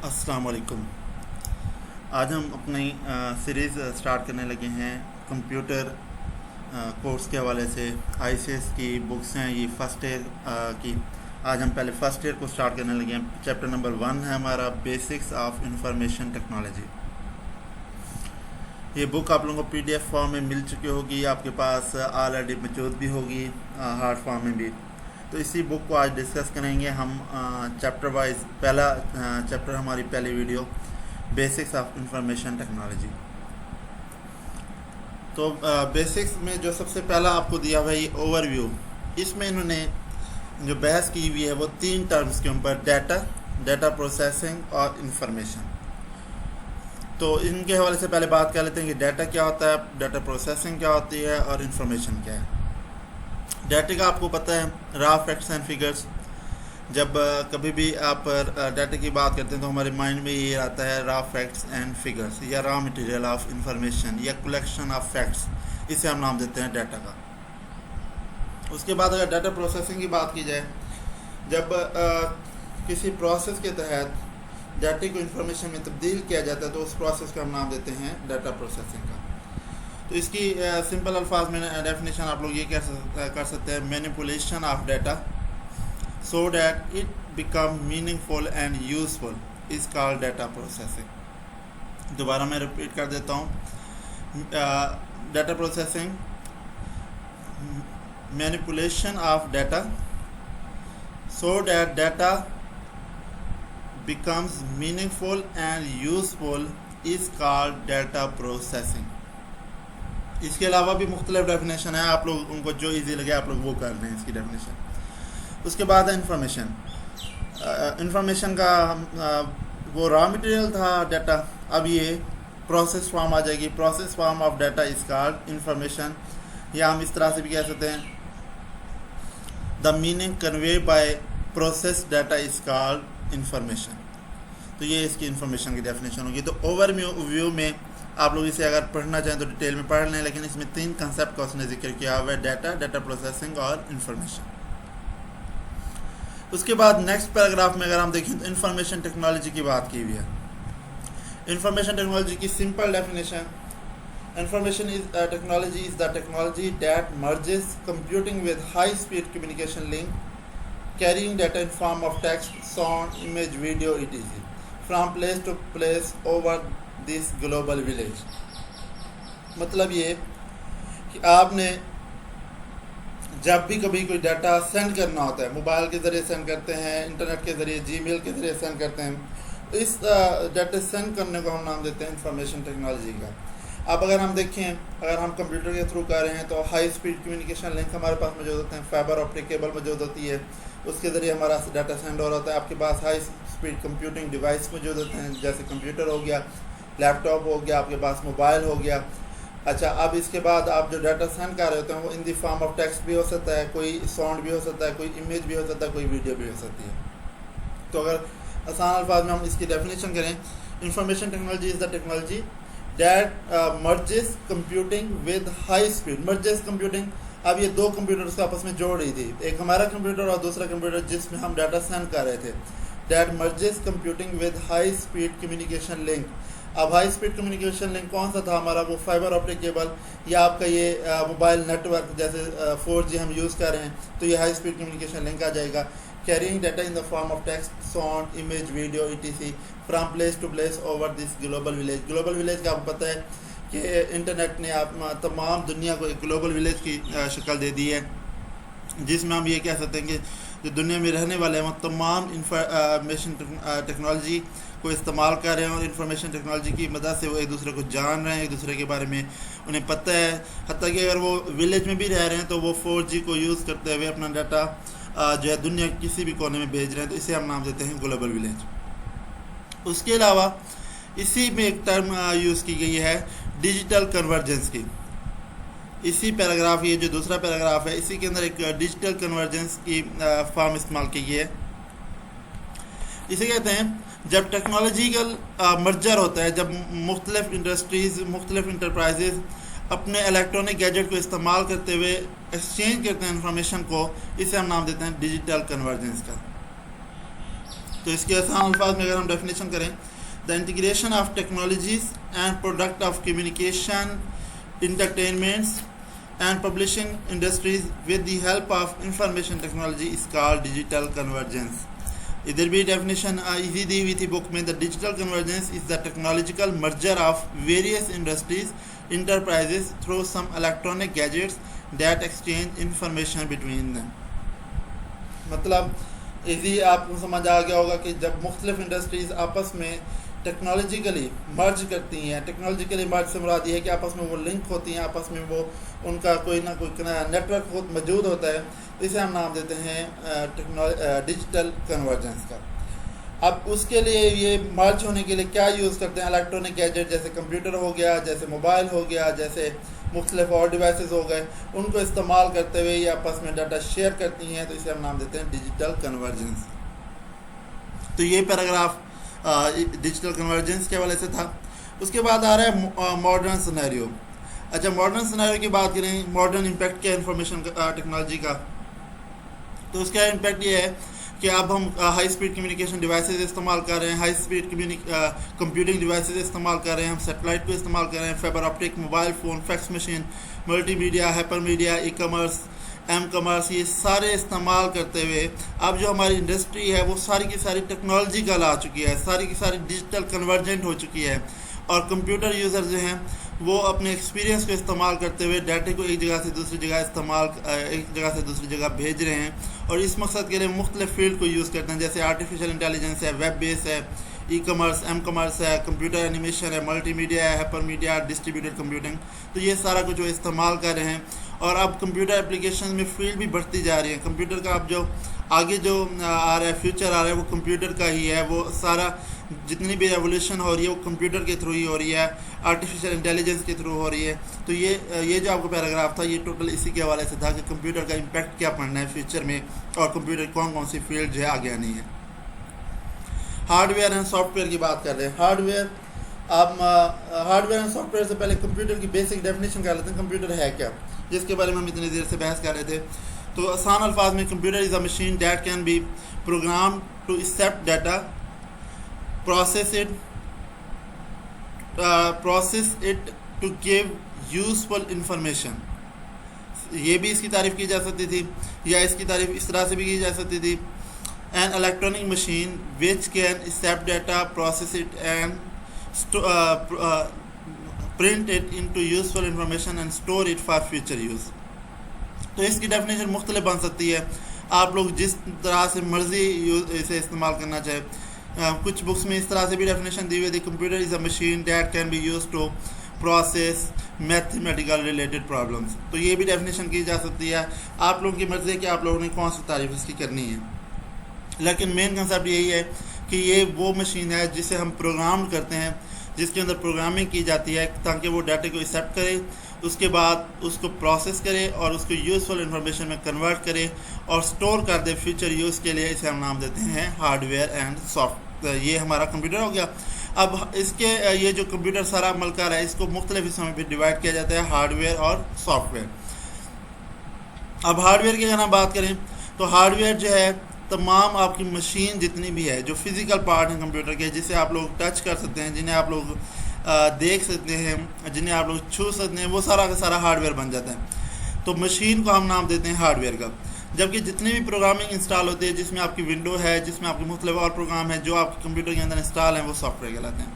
अस्सलाम वालेकुम। आज हम अपनी सीरीज़ स्टार्ट करने लगे हैं कंप्यूटर कोर्स के हवाले से। आईसीएस की बुक्स हैं ये फर्स्ट ईयर की। आज हम पहले फर्स्ट ईयर को स्टार्ट करने लगे हैं। चैप्टर नंबर 1 है हमारा बेसिक्स ऑफ इंफॉर्मेशन टेक्नोलॉजी। ये बुक आप लोगों को पीडीएफ फॉर्म में मिल चुकी होगी, आपके पास ऑलरेडी मौजूद भी होगी हार्ड फॉर्म में भी। तो इसी बुक को आज डिस्कस करेंगे हम चैप्टर वाइज। पहला चैप्टर हमारी पहली video basics of information technology. तो बेसिक्स में जो सबसे पहला आपको दिया हुआ है ओवरव्यू, इसमें इन्होंने जो बहस की हुई है वो 3 टर्म्स के ऊपर, डाटा प्रोसेसिंग और इंफॉर्मेशन। तो इनके हवाले से पहले बात कर लेते हैं कि डाटा क्या होता है, डाटा प्रोसेसिंग क्या होती है और इंफॉर्मेशन क्या है। डाटा का आपको पता है रॉ फैक्ट्स एंड फिगर्स। जब कभी भी आप डाटा की बात करते हैं तो हमारे माइंड में ये आता है रॉ फैक्ट्स एंड फिगर्स या रॉ मटेरियल ऑफ इंफॉर्मेशन या कलेक्शन ऑफ फैक्ट्स, इसे हम नाम देते हैं डाटा का। उसके बाद अगर डाटा प्रोसेसिंग की बात की जाए, जब किसी प्रोसेस के तहत डाटा को इंफॉर्मेशन में तब्दील किया जाता है तो उस प्रोसेस का हम नाम देते हैं डाटा प्रोसेसिंग का। तो इसकी सिंपल अल्फाज में डेफिनेशन आप लोग ये कर सकते हैं, manipulation of data so that it become meaningful and useful is called data processing. दोबारा मैं रिपीट कर देता हूँ, data processing manipulation of data so that data becomes meaningful and useful is called data processing। इसके अलावा भी मुख्तलिफ definition है, आप लोग उनको जो इजी लगे आप लोग वो कर लें इसकी डेफिनेशन। उसके बाद है इंफॉर्मेशन। इंफॉर्मेशन का वो रॉ मटेरियल था डाटा, अब ये प्रोसेस फॉर्म आ जाएगी। Process form of data is called information, या हम इस तरह से भी कह सकते हैं the meaning convey by process data is called information. तो ये इसकी इंफॉर्मेशन की डेफिनेशन होगी। तो ओवरव्यू में आप लोग इसे अगर पढ़ना चाहें तो डिटेल में पढ़ लें, लेकिन इसमें 3 कंसेप्ट का उसने जिक्र किया हुआ है, डाटा प्रोसेसिंग और इंफॉर्मेशन। उसके बाद नेक्स्ट पैराग्राफ में अगर हम देखें तो इंफॉर्मेशन टेक्नोलॉजी की बात की हुई है। इंफॉर्मेशन टेक्नोलॉजी की simple definition, information technology is the technology that merges computing with high speed communication link carrying data in form of text, sound, image, video, etc. from place to place over this global village। मतलब ये कि आपने जब भी कभी कोई data send करना होता है, मोबाइल के ज़रिए सेंड करते हैं, इंटरनेट के ज़रिए, जीमेल के ज़रिए सेंड करते हैं, तो इस डाटा सेंड करने को हम नाम देते हैं इंफॉर्मेशन टेक्नोलॉजी का। अब अगर हम देखें, अगर हम कंप्यूटर के थ्रू कर रहे हैं तो हाई स्पीड कम्युनिकेशन लिंक हमारे पास मौजूद होते हैं, फाइबर ऑप्टिक केबल मौजूद होती है, उसके ज़रिए हमारा डाटा सेंड हो रहा होता है। आपके पास हाई स्पीड कंप्यूटिंग डिवाइस मौजूद होते हैं, जैसे कंप्यूटर हो गया, लैपटॉप हो गया, आपके पास मोबाइल हो गया। अच्छा, अब इसके बाद आप जो डाटा सेंड कर रहे होते हैं वो इन दी फॉर्म ऑफ टेक्स्ट भी हो सकता है, कोई साउंड भी हो सकता है, कोई इमेज भी हो सकता है, कोई वीडियो भी हो सकती है। तो अगर आसान अल्फाज में हम इसकी डेफिनेशन करें, information technology is the technology that merges computing with high speed. Merges computing, अब ये 2 कंप्यूटर्स को आपस में जोड़ रही थी, एक हमारा कंप्यूटर और दूसरा कंप्यूटर जिसमें हम डाटा सेंड कर रहे थे। That merges computing with high speed communication link. अब हाई स्पीड कम्युनिकेशन लिंक कौन सा था हमारा? वो फाइबर ऑप्टिक केबल या आपका ये मोबाइल नेटवर्क, जैसे 4G हम यूज़ कर रहे हैं तो ये हाई स्पीड कम्युनिकेशन लिंक आ जाएगा। Carrying data in the form of text, sound, image, video, etc. From place to place over this global village. Global village का आपको पता है कि इंटरनेट ने आप तमाम दुनिया को एक ग्लोबल विलेज की शक्ल दे दी है, जिसमें हम ये कह सकते हैं कि जो दुनिया में रहने वाले हैं वो तमाम इंफॉर्मेशन टेक्नोलॉजी को इस्तेमाल कर रहे हैं और इंफॉर्मेशन टेक्नोलॉजी की मदद से वो एक दूसरे को जान रहे हैं, एक दूसरे के बारे में उन्हें पता है। हत्ता कि अगर वो विलेज में भी रह रहे हैं तो वो 4G को यूज़ करते हुए अपना डाटा जो है दुनिया किसी भी कोने में भेज रहे हैं, तो इसे हम नाम देते हैं ग्लोबल विलेज। उसके अलावा इसी में एक टर्म यूज़ की गई है डिजिटल कन्वर्जेंस की। इसी पैराग्राफ, ये जो दूसरा पैराग्राफ है, इसी के अंदर एक डिजिटल कन्वर्जेंस की फॉर्म इस्तेमाल की गई है। इसे कहते हैं जब टेक्नोलॉजिकल मर्जर होता है, जब मुख्तलिफ इंडस्ट्रीज़, मुख्तलिफ इंटरप्राइजेज़ अपने इलेक्ट्रॉनिक गैजेट को इस्तेमाल करते हुए एक्सचेंज करते हैं इंफॉर्मेशन को, इसे हम नाम देते हैं डिजिटल कन्वर्जेंस का। तो इसके आसान अल्फाज में अगर हम डेफिनेशन करें, the integration of technologies and product of communication, entertainments and publishing industries with the help of information technology is called digital convergence. इधर भी डेफिनेशन इजी दी हुई थी बुक में. The digital convergence is the technological merger of various industries enterprises through some electronic gadgets that exchange information between them. मतलब easy आपको समझ आ गया होगा कि जब मुख्तलिफ इंडस्ट्रीज आपस में टेक्नोलॉजिकली मर्ज करती हैं, टेक्नोलॉजिकली मर्ज से मुराद ये है कि आपस में वो लिंक होती हैं, आपस में वो उनका कोई ना कोई नेटवर्क मौजूद होता है, इसे हम नाम देते हैं डिजिटल कन्वर्जेंस का. अब उसके लिए ये मर्ज होने के लिए क्या यूज़ करते हैं, इलेक्ट्रॉनिक गैजेट जैसे कंप्यूटर हो गया, जैसे मोबाइल हो गया, जैसे मुख्तलिफ और डिवाइसेस हो गए, उनको इस्तेमाल करते हुए ये आपस में डाटा शेयर करती हैं, तो इसे हम नाम देते हैं डिजिटल कन्वर्जेंस. तो ये पैराग्राफ डिजिटल कन्वर्जेंस के हवाले से था. उसके बाद आ रहा है मॉडर्न सिनेरियो. अच्छा, मॉडर्न सिनेरियो की बात करें, मॉडर्न इम्पैक्ट क्या इंफॉर्मेशन टेक्नोलॉजी का, तो उसका इम्पैक्ट ये है कि अब हम हाई स्पीड कम्युनिकेशन डिवाइसेस इस्तेमाल कर रहे हैं, हाई स्पीड कंप्यूटिंग डिवाइसेस इस्तेमाल कर रहे हैं, हम सेटेलाइट को इस्तेमाल कर रहे हैं, fibre optic, mobile phone, fax machine, multimedia, hyper media, e commerce, m commerce, ये सारे इस्तेमाल करते हुए अब जो हमारी इंडस्ट्री है वो सारी की सारी टेक्नोलॉजिकल आ चुकी है, सारी की सारी डिजिटल कन्वर्जेंट हो चुकी है. और कंप्यूटर यूज़र जो हैं वो अपने एक्सपीरियंस को इस्तेमाल करते हुए डाटे को एक जगह से दूसरी जगह जगह भेज रहे हैं, और इस मकसद के लिए मुख्तलिफ फील्ड को यूज़ करते हैं, जैसे आर्टिफिशियल इंटेलिजेंस है, वेब बेस है, ई कॉमर्स, एम कॉमर्स है, कंप्यूटर एनिमेशन है, मल्टीमीडिया है, हाइपर मीडिया, डिस्ट्रीब्यूटेड कंप्यूटिंग. तो ये सारा कुछ वो इस्तेमाल कर रहे हैं. और अब कंप्यूटर एप्लीकेशन में फील्ड भी बढ़ती जा रही है. कंप्यूटर का अब जो आगे जो आ रहा है, फ्यूचर आ रहा है, वो कंप्यूटर का ही है. वो सारा जितनी भी रेवोल्यूशन हो रही है वो कंप्यूटर के थ्रू ही हो रही है, आर्टिफिशियल इंटेलिजेंस के थ्रू हो रही है. तो ये जो आपको पैराग्राफ था ये टोटल इसी के हवाले से था कि कंप्यूटर का इम्पैक्ट क्या पड़ना है फ्यूचर में, और कंप्यूटर कौन कौन सी फील्ड जो है आगे आनी है. हार्डवेयर एंड सॉफ्टवेयर की बात कर रहे हैं. हार्डवेयर एंड सॉफ्टवेयर से पहले कंप्यूटर की बेसिक डेफिनेशन कर लेते हैं. कंप्यूटर है क्या, जिसके बारे में हम इतनी देर से बहस कर रहे थे. तो आसान अल्फाज में, computer is a machine that can be program to accept data, process it to give useful information. ये भी इसकी तारीफ़ की जा सकती थी, या इसकी तारीफ़ इस तरह से भी की जा सकती थी. An electronic machine which can accept data, process it and print it into useful information and store it for future use. तो इसकी डेफिनेशन मुख्तलिफ बन सकती है, आप लोग जिस तरह से मर्ज़ी इसे इस्तेमाल करना चाहे. कुछ बुक्स में इस तरह से भी डेफिनेशन दी हुई थी, computer is a machine that can be use to process mathematical related problems. तो ये भी डेफिनेशन की जा सकती है. आप लोगों की मर्ज़ी है कि आप लोगों ने कौन सी तारीफ इसकी करनी है, लेकिन मेन कंसेप्ट यही है कि ये वो मशीन है जिसे हम प्रोग्राम करते हैं, जिसके अंदर प्रोग्रामिंग की जाती है ताकि वो डाटे को एक्सेप्ट करे, उसके बाद उसको प्रोसेस करे और उसको यूज़फुल इंफॉर्मेशन में कन्वर्ट करे और स्टोर कर दे फ्यूचर यूज़ के लिए. इसे हम नाम देते हैं हार्डवेयर एंड सॉफ्टवेयर. ये हमारा कंप्यूटर हो गया. अब इसके ये जो कंप्यूटर सारा मलकर है, इसको मुख्तलिफ हिस्सों में भी डिवाइड किया जाता है, हार्डवेयर और सॉफ्टवेयर. अब हार्डवेयर की अगर हम बात करें तो हार्डवेयर जो है तमाम आपकी मशीन जितनी भी है, जो फिज़िकल पार्ट हैं कंप्यूटर के, जिसे आप लोग टच कर सकते हैं, जिन्हें आप लोग देख सकते हैं, जिन्हें आप लोग छू सकते हैं, वो सारा का सारा हार्डवेयर बन जाता है. तो मशीन को हम नाम देते हैं हार्डवेयर का. जबकि जितनी भी प्रोग्रामिंग इंस्टॉल होती है, जिसमें आपकी विंडो है, जिसमें आपके मुख्तलिफ और प्रोग्राम है जो आपके कंप्यूटर के अंदर इंस्टॉल हैं, वो सॉफ्टवेयर कहलाते हैं.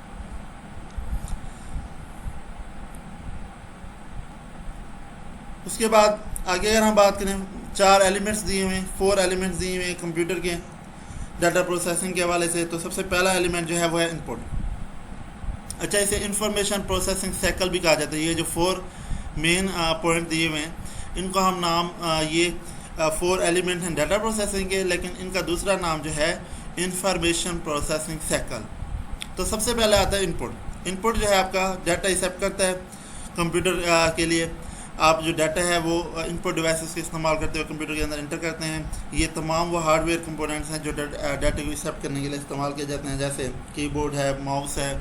उसके बाद आगे अगर हम बात करें, 4 एलिमेंट्स दिए हुए हैं, 4 एलिमेंट्स दिए हुए हैं कंप्यूटर के डाटा प्रोसेसिंग के हवाले से. तो सबसे पहला एलिमेंट जो है वो है इनपुट. अच्छा, इसे इंफॉर्मेशन प्रोसेसिंग साइकिल भी कहा जाता है. ये जो 4 मेन पॉइंट दिए हुए हैं, इनको हम नाम ये 4 एलिमेंट हैं डाटा प्रोसेसिंग के, लेकिन इनका दूसरा नाम जो है इंफॉर्मेशन प्रोसेसिंग साइकिल. तो सबसे पहले आता है इनपुट. इनपुट जो है आपका डाटा एक्सेप्ट करता है कंप्यूटर के लिए. आप जो डाटा है वो इनपुट डिवाइसेस का इस्तेमाल करते हुए कंप्यूटर के अंदर इंटर करते हैं. ये तमाम वो हार्डवेयर कंपोनेंट्स हैं जो डाटा को एक्सेप्ट करने के लिए इस्तेमाल किए जाते हैं, जैसे कीबोर्ड है, माउस है,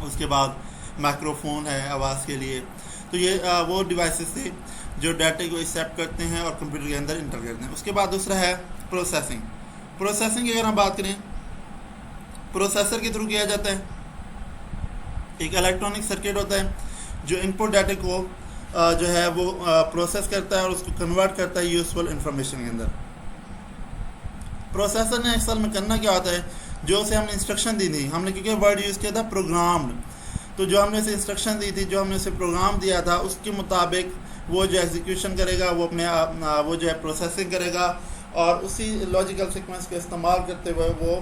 उसके बाद माइक्रोफोन है आवाज़ के लिए. तो ये वो डिवाइसेस थे जो डाटे को एक्सेप्ट करते हैं और कंप्यूटर के अंदर इंटर करते हैं. उसके बाद दूसरा है प्रोसेसिंग. प्रोसेसिंग की अगर हम बात करें, प्रोसेसर के थ्रू किया जाता है। एक इलेक्ट्रॉनिक सर्किट होता है जो इनपुट डाटा को जो है वो प्रोसेस करता है और उसको कन्वर्ट करता है यूजफुल इंफॉर्मेशन के अंदर। प्रोसेसर ने असल में करना क्या होता है, जो उसे हमने इंस्ट्रक्शन दी थी, हमने क्योंकि वर्ड यूज़ किया था प्रोग्राम्ड, तो जो हमने उसे इंस्ट्रक्शन दी थी, जो हमने उसे प्रोग्राम दिया था, उसके मुताबिक वो जो एग्जीक्यूशन करेगा, वो अपने वो जो है प्रोसेसिंग करेगा और उसी लॉजिकल सीक्वेंस का इस्तेमाल करते हुए वो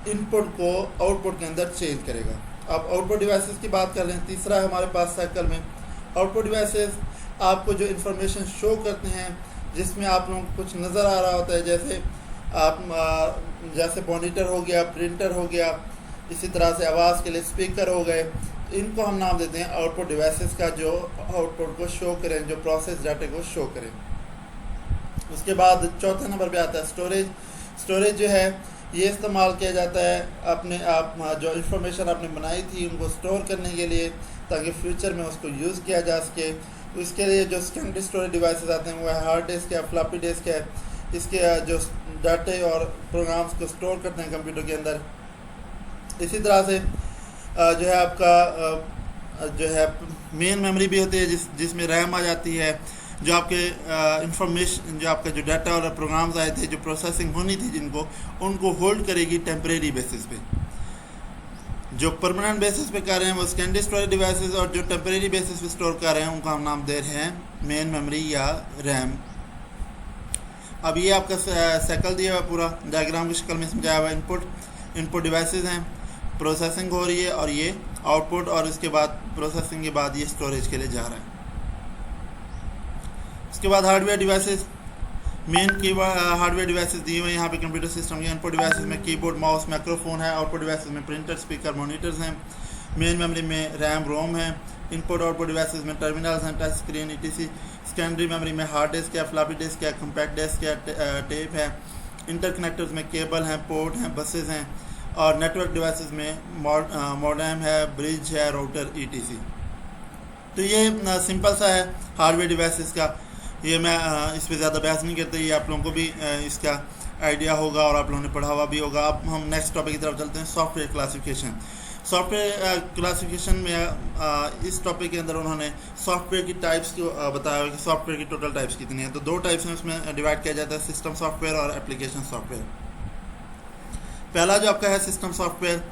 इनपुट को आउटपुट के अंदर चेंज करेगा। अब आउटपुट डिवाइसेस की बात कर लें, तीसरा है हमारे पास साइकिल में। आउटपुट डिवाइसेस आपको जो इंफॉर्मेशन शो करते हैं, जिसमें आप लोगों को कुछ नज़र आ रहा होता है, जैसे मॉनिटर हो गया, प्रिंटर हो गया, इसी तरह से आवाज़ के लिए स्पीकर हो गए, इनको हम नाम देते हैं आउटपुट डिवाइसेस का, जो आउटपुट को शो करें, जो प्रोसेस डाटा को शो करें। उसके बाद चौथे नंबर पे आता है स्टोरेज। स्टोरेज जो है ये इस्तेमाल किया जाता है अपने आप जो इंफॉर्मेशन आपने बनाई थी उनको स्टोर करने के लिए, ताकि फ्यूचर में उसको यूज़ किया जा सके। उसके लिए जो सेकेंडरी स्टोरेज डिवाइसेस आते हैं वो है हार्ड डिस्क है, फ्लॉपी डिस्क है, इसके जो डाटे और प्रोग्राम्स को स्टोर करते हैं कंप्यूटर के अंदर। इसी तरह से जो है आपका जो है मेन मेमोरी भी होती है, जिसमें रैम आ जाती है, जो आपके इंफॉर्मेशन, जो आपका जो डाटा और प्रोग्राम्स आए थे, जो प्रोसेसिंग होनी थी जिनको, उनको होल्ड करेगी टेम्परेरी बेसिस पे। जो परमानेंट बेसिस पे कर रहे हैं वो सेकेंडरी स्टोरेज डिवाइसेस, और जो टेम्परेरी बेसिस पे स्टोर कर रहे हैं उनको हम नाम दे रहे हैं मेन मेमोरी या रैम। अब ये आपका साइकिल दिया हुआ पूरा डायग्राम की शक्ल में समझाया हुआ। इनपुट डिवाइसेस हैं, प्रोसेसिंग हो रही है, और ये आउटपुट, और इसके बाद प्रोसेसिंग के बाद ये स्टोरेज के लिए जा रहा है। उसके बाद हार्डवेयर डिवाइसेस, मेन की हार्डवेयर डिवाइसेस दिए हुए हैं यहाँ पे कंप्यूटर सिस्टम के। इनपुट डिवाइसेस में कीबोर्ड, माउस, माइक्रोफोन है। आउटपुट डिवाइसेस में प्रिंटर, स्पीकर, मॉनिटर्स हैं। मेन मेमोरी में रैम, रोम है। इनपुट आउटपुट डिवाइसेस में टर्मिनल्स हैं, touch screen, etc. Secondary memory में हार्ड डिस्क है, फ्लॉपी डिस्क है, कॉम्पैक्ट डिस्क है, टेप है। इंटरकनेक्टर्स में केबल हैं, पोर्ट हैं, बसेस हैं। और नेटवर्क डिवाइसेस में मॉडेम है, ब्रिज है, राउटर, ईटीसी। तो ये सिंपल सा है हार्डवेयर डिवाइसेस का। ये मैं इस पर ज़्यादा बहस नहीं करता, ये आप लोगों को भी इसका आइडिया होगा और आप लोगों ने पढ़ा हुआ भी होगा। अब हम नेक्स्ट टॉपिक की तरफ चलते हैं, सॉफ्टवेयर क्लासिफिकेशन। सॉफ्टवेयर क्लासिफिकेशन में इस टॉपिक के अंदर उन्होंने सॉफ्टवेयर की टाइप्स को बताया कि सॉफ्टवेयर की टोटल टाइप्स कितनी है। तो दो टाइप्स हैं, उसमें डिवाइड किया जाता है, सिस्टम सॉफ्टवेयर और एप्लीकेशन सॉफ्टवेयर। पहला जो आपका है सिस्टम सॉफ्टवेयर।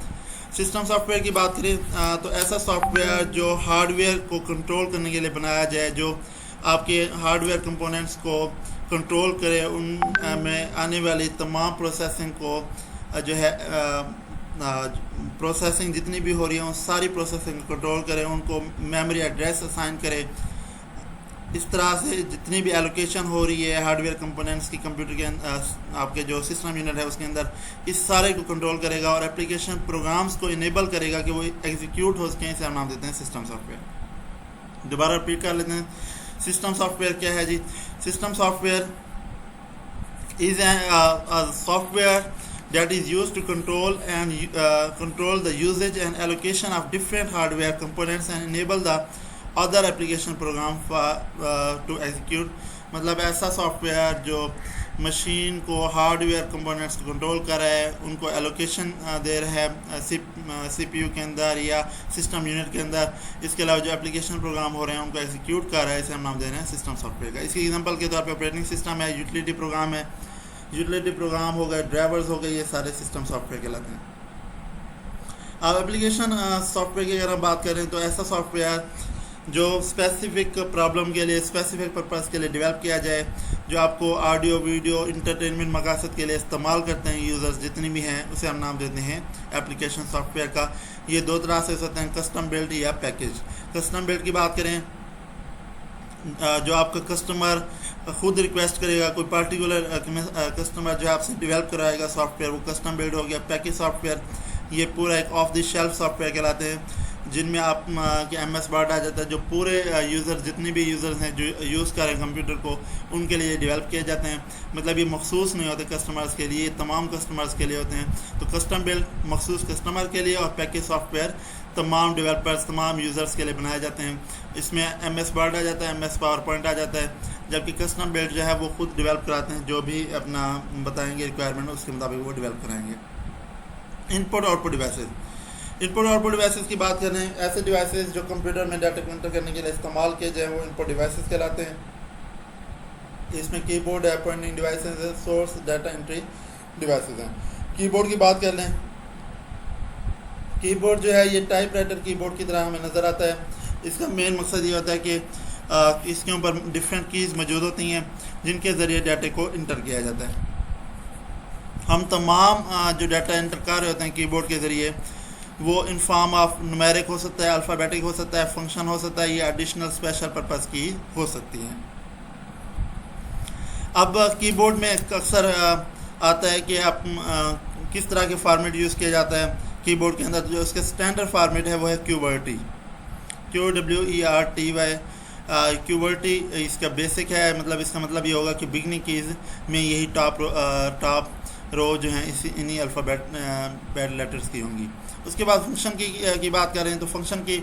सिस्टम सॉफ्टवेयर की बात करें तो ऐसा सॉफ्टवेयर जो हार्डवेयर को कंट्रोल करने के लिए बनाया जाए, जो आपके हार्डवेयर कंपोनेंट्स को कंट्रोल करे, उन में आने वाली तमाम प्रोसेसिंग को जो है प्रोसेसिंग जितनी भी हो रही है उन सारी प्रोसेसिंग को कंट्रोल करे, उनको मेमोरी एड्रेस असाइन करे। इस तरह से जितनी भी एलोकेशन हो रही है हार्डवेयर कंपोनेंट्स की कंप्यूटर के आपके जो सिस्टम यूनिट है उसके अंदर, इस सारे को कंट्रोल करेगा और एप्लीकेशन प्रोग्राम्स को इनेबल करेगा कि वो एग्जीक्यूट हो सकें। इसे हम नाम देते हैं सिस्टम सॉफ्टवेयर। दोबारा रिपीट कर लेते हैं, सिस्टम सॉफ्टवेयर क्या है जी? System software is software that is used to control the usage and allocation of different hardware components and enable the other application program to execute। मतलब ऐसा सॉफ्टवेयर जो मशीन को हार्डवेयर कंपोनेंट्स को control कर रहा है, उनको एलोकेशन दे रहा है सीपीयू के अंदर या सिस्टम यूनिट के अंदर। इसके अलावा जो एप्लीकेशन प्रोग्राम हो रहे हैं उनको एग्जीक्यूट कर रहा है, इसे हम नाम दे रहे हैं सिस्टम सॉफ्टवेयर का। इसकी एग्जांपल के तौर पे ऑपरेटिंग सिस्टम है, यूटिलिटी प्रोग्राम है, यूटिलिटी प्रोग्राम हो गए, ड्राइवर्स हो गए, ये सारे सिस्टम सॉफ्टवेयर कहलाते हैं। अब एप्लीकेशन सॉफ्टवेयर की अगर हम बात करें तो ऐसा सॉफ्टवेयर जो स्पेसिफिक प्रॉब्लम के लिए, स्पेसिफिक पर्पस के लिए डेवलप किया जाए, जो आपको ऑडियो वीडियो इंटरटेनमेंट मकसद के लिए इस्तेमाल करते हैं यूज़र्स जितनी भी हैं, उसे हम नाम देते हैं एप्लीकेशन सॉफ्टवेयर का। ये दो तरह से हो सकते हैं, कस्टम बिल्ड या पैकेज। कस्टम बिल्ड की बात करें, जो आपका कस्टमर खुद रिक्वेस्ट करेगा, कोई पार्टिकुलर कस्टमर जो आपसे डेवलप कराएगा सॉफ्टवेयर, वो कस्टम बिल्ड हो गया। पैकेज सॉफ्टवेयर ये पूरा एक ऑफ द शेल्फ सॉफ्टवेयर कहलाते हैं। जिनमें आप कि MS वर्ड आ जाता है, जो पूरे यूज़र जितने भी यूज़र्स हैं जो यूज़ कर रहे हैं कंप्यूटर को, उनके लिए डेवलप किए जाते हैं। मतलब ये मखसूस नहीं होते कस्टमर्स के लिए, तमाम कस्टमर्स के लिए होते हैं। तो कस्टम बिल्ड मखसूस कस्टमर के लिए, और पैकेज सॉफ्टवेयर तमाम डेवलपर्स तमाम यूज़र्स के लिए बनाए जाते हैं। इसमें MS वर्ड आ जाता है, MS पावरपॉइंट आ जाता है, जबकि कस्टम बिल्ड जो है वो खुद डेवलप कराते हैं, जो भी अपना बताएंगे रिक्वायरमेंट उसके मुताबिक वो डेवलप कराएंगे। Input output devices, input output devices की बात करें, ऐसे डिवाइसेस जो कंप्यूटर में डाटा एंटर करने के लिए इस्तेमाल किए जाए वो इनपुट डिवाइसेस कहलाते हैं। इसमें कीबोर्ड है, पॉइंटिंग डिवाइसेस है, सोर्स डाटा एंट्री डिवाइसेस हैं। कीबोर्ड की बात कर लें, कीबोर्ड जो है ये टाइपराइटर कीबोर्ड की तरह हमें नज़र आता है। इसका मेन मकसद ये होता है कि इसके ऊपर डिफरेंट कीज़ मौजूद होती हैं जिनके ज़रिए डाटे को इंटर किया जाता है। हम तमाम जो डाटा इंटर कर रहे होते हैं कीबोर्ड के ज़रिए, वो इन फॉर्म ऑफ न्यूमेरिक हो सकता है, अल्फ़ाबेटिक हो सकता है, फंक्शन हो सकता है, या एडिशनल स्पेशल पर्पस की हो सकती है। अब कीबोर्ड में अक्सर आता है कि आप किस तरह के फॉर्मेट यूज़ किया जाता है कीबोर्ड के अंदर। जो उसका स्टैंडर्ड फॉर्मेट है वो है QWERTY, QWERTY। QWERTY इसका बेसिक है, मतलब इसका मतलब ये होगा कि बिगनिंग कीज़ में यही टॉप रो जो हैं इन्हीं अल्फ़ाबेट लेटर्स की होंगी। उसके बाद फंक्शन की बात करें तो फंक्शन की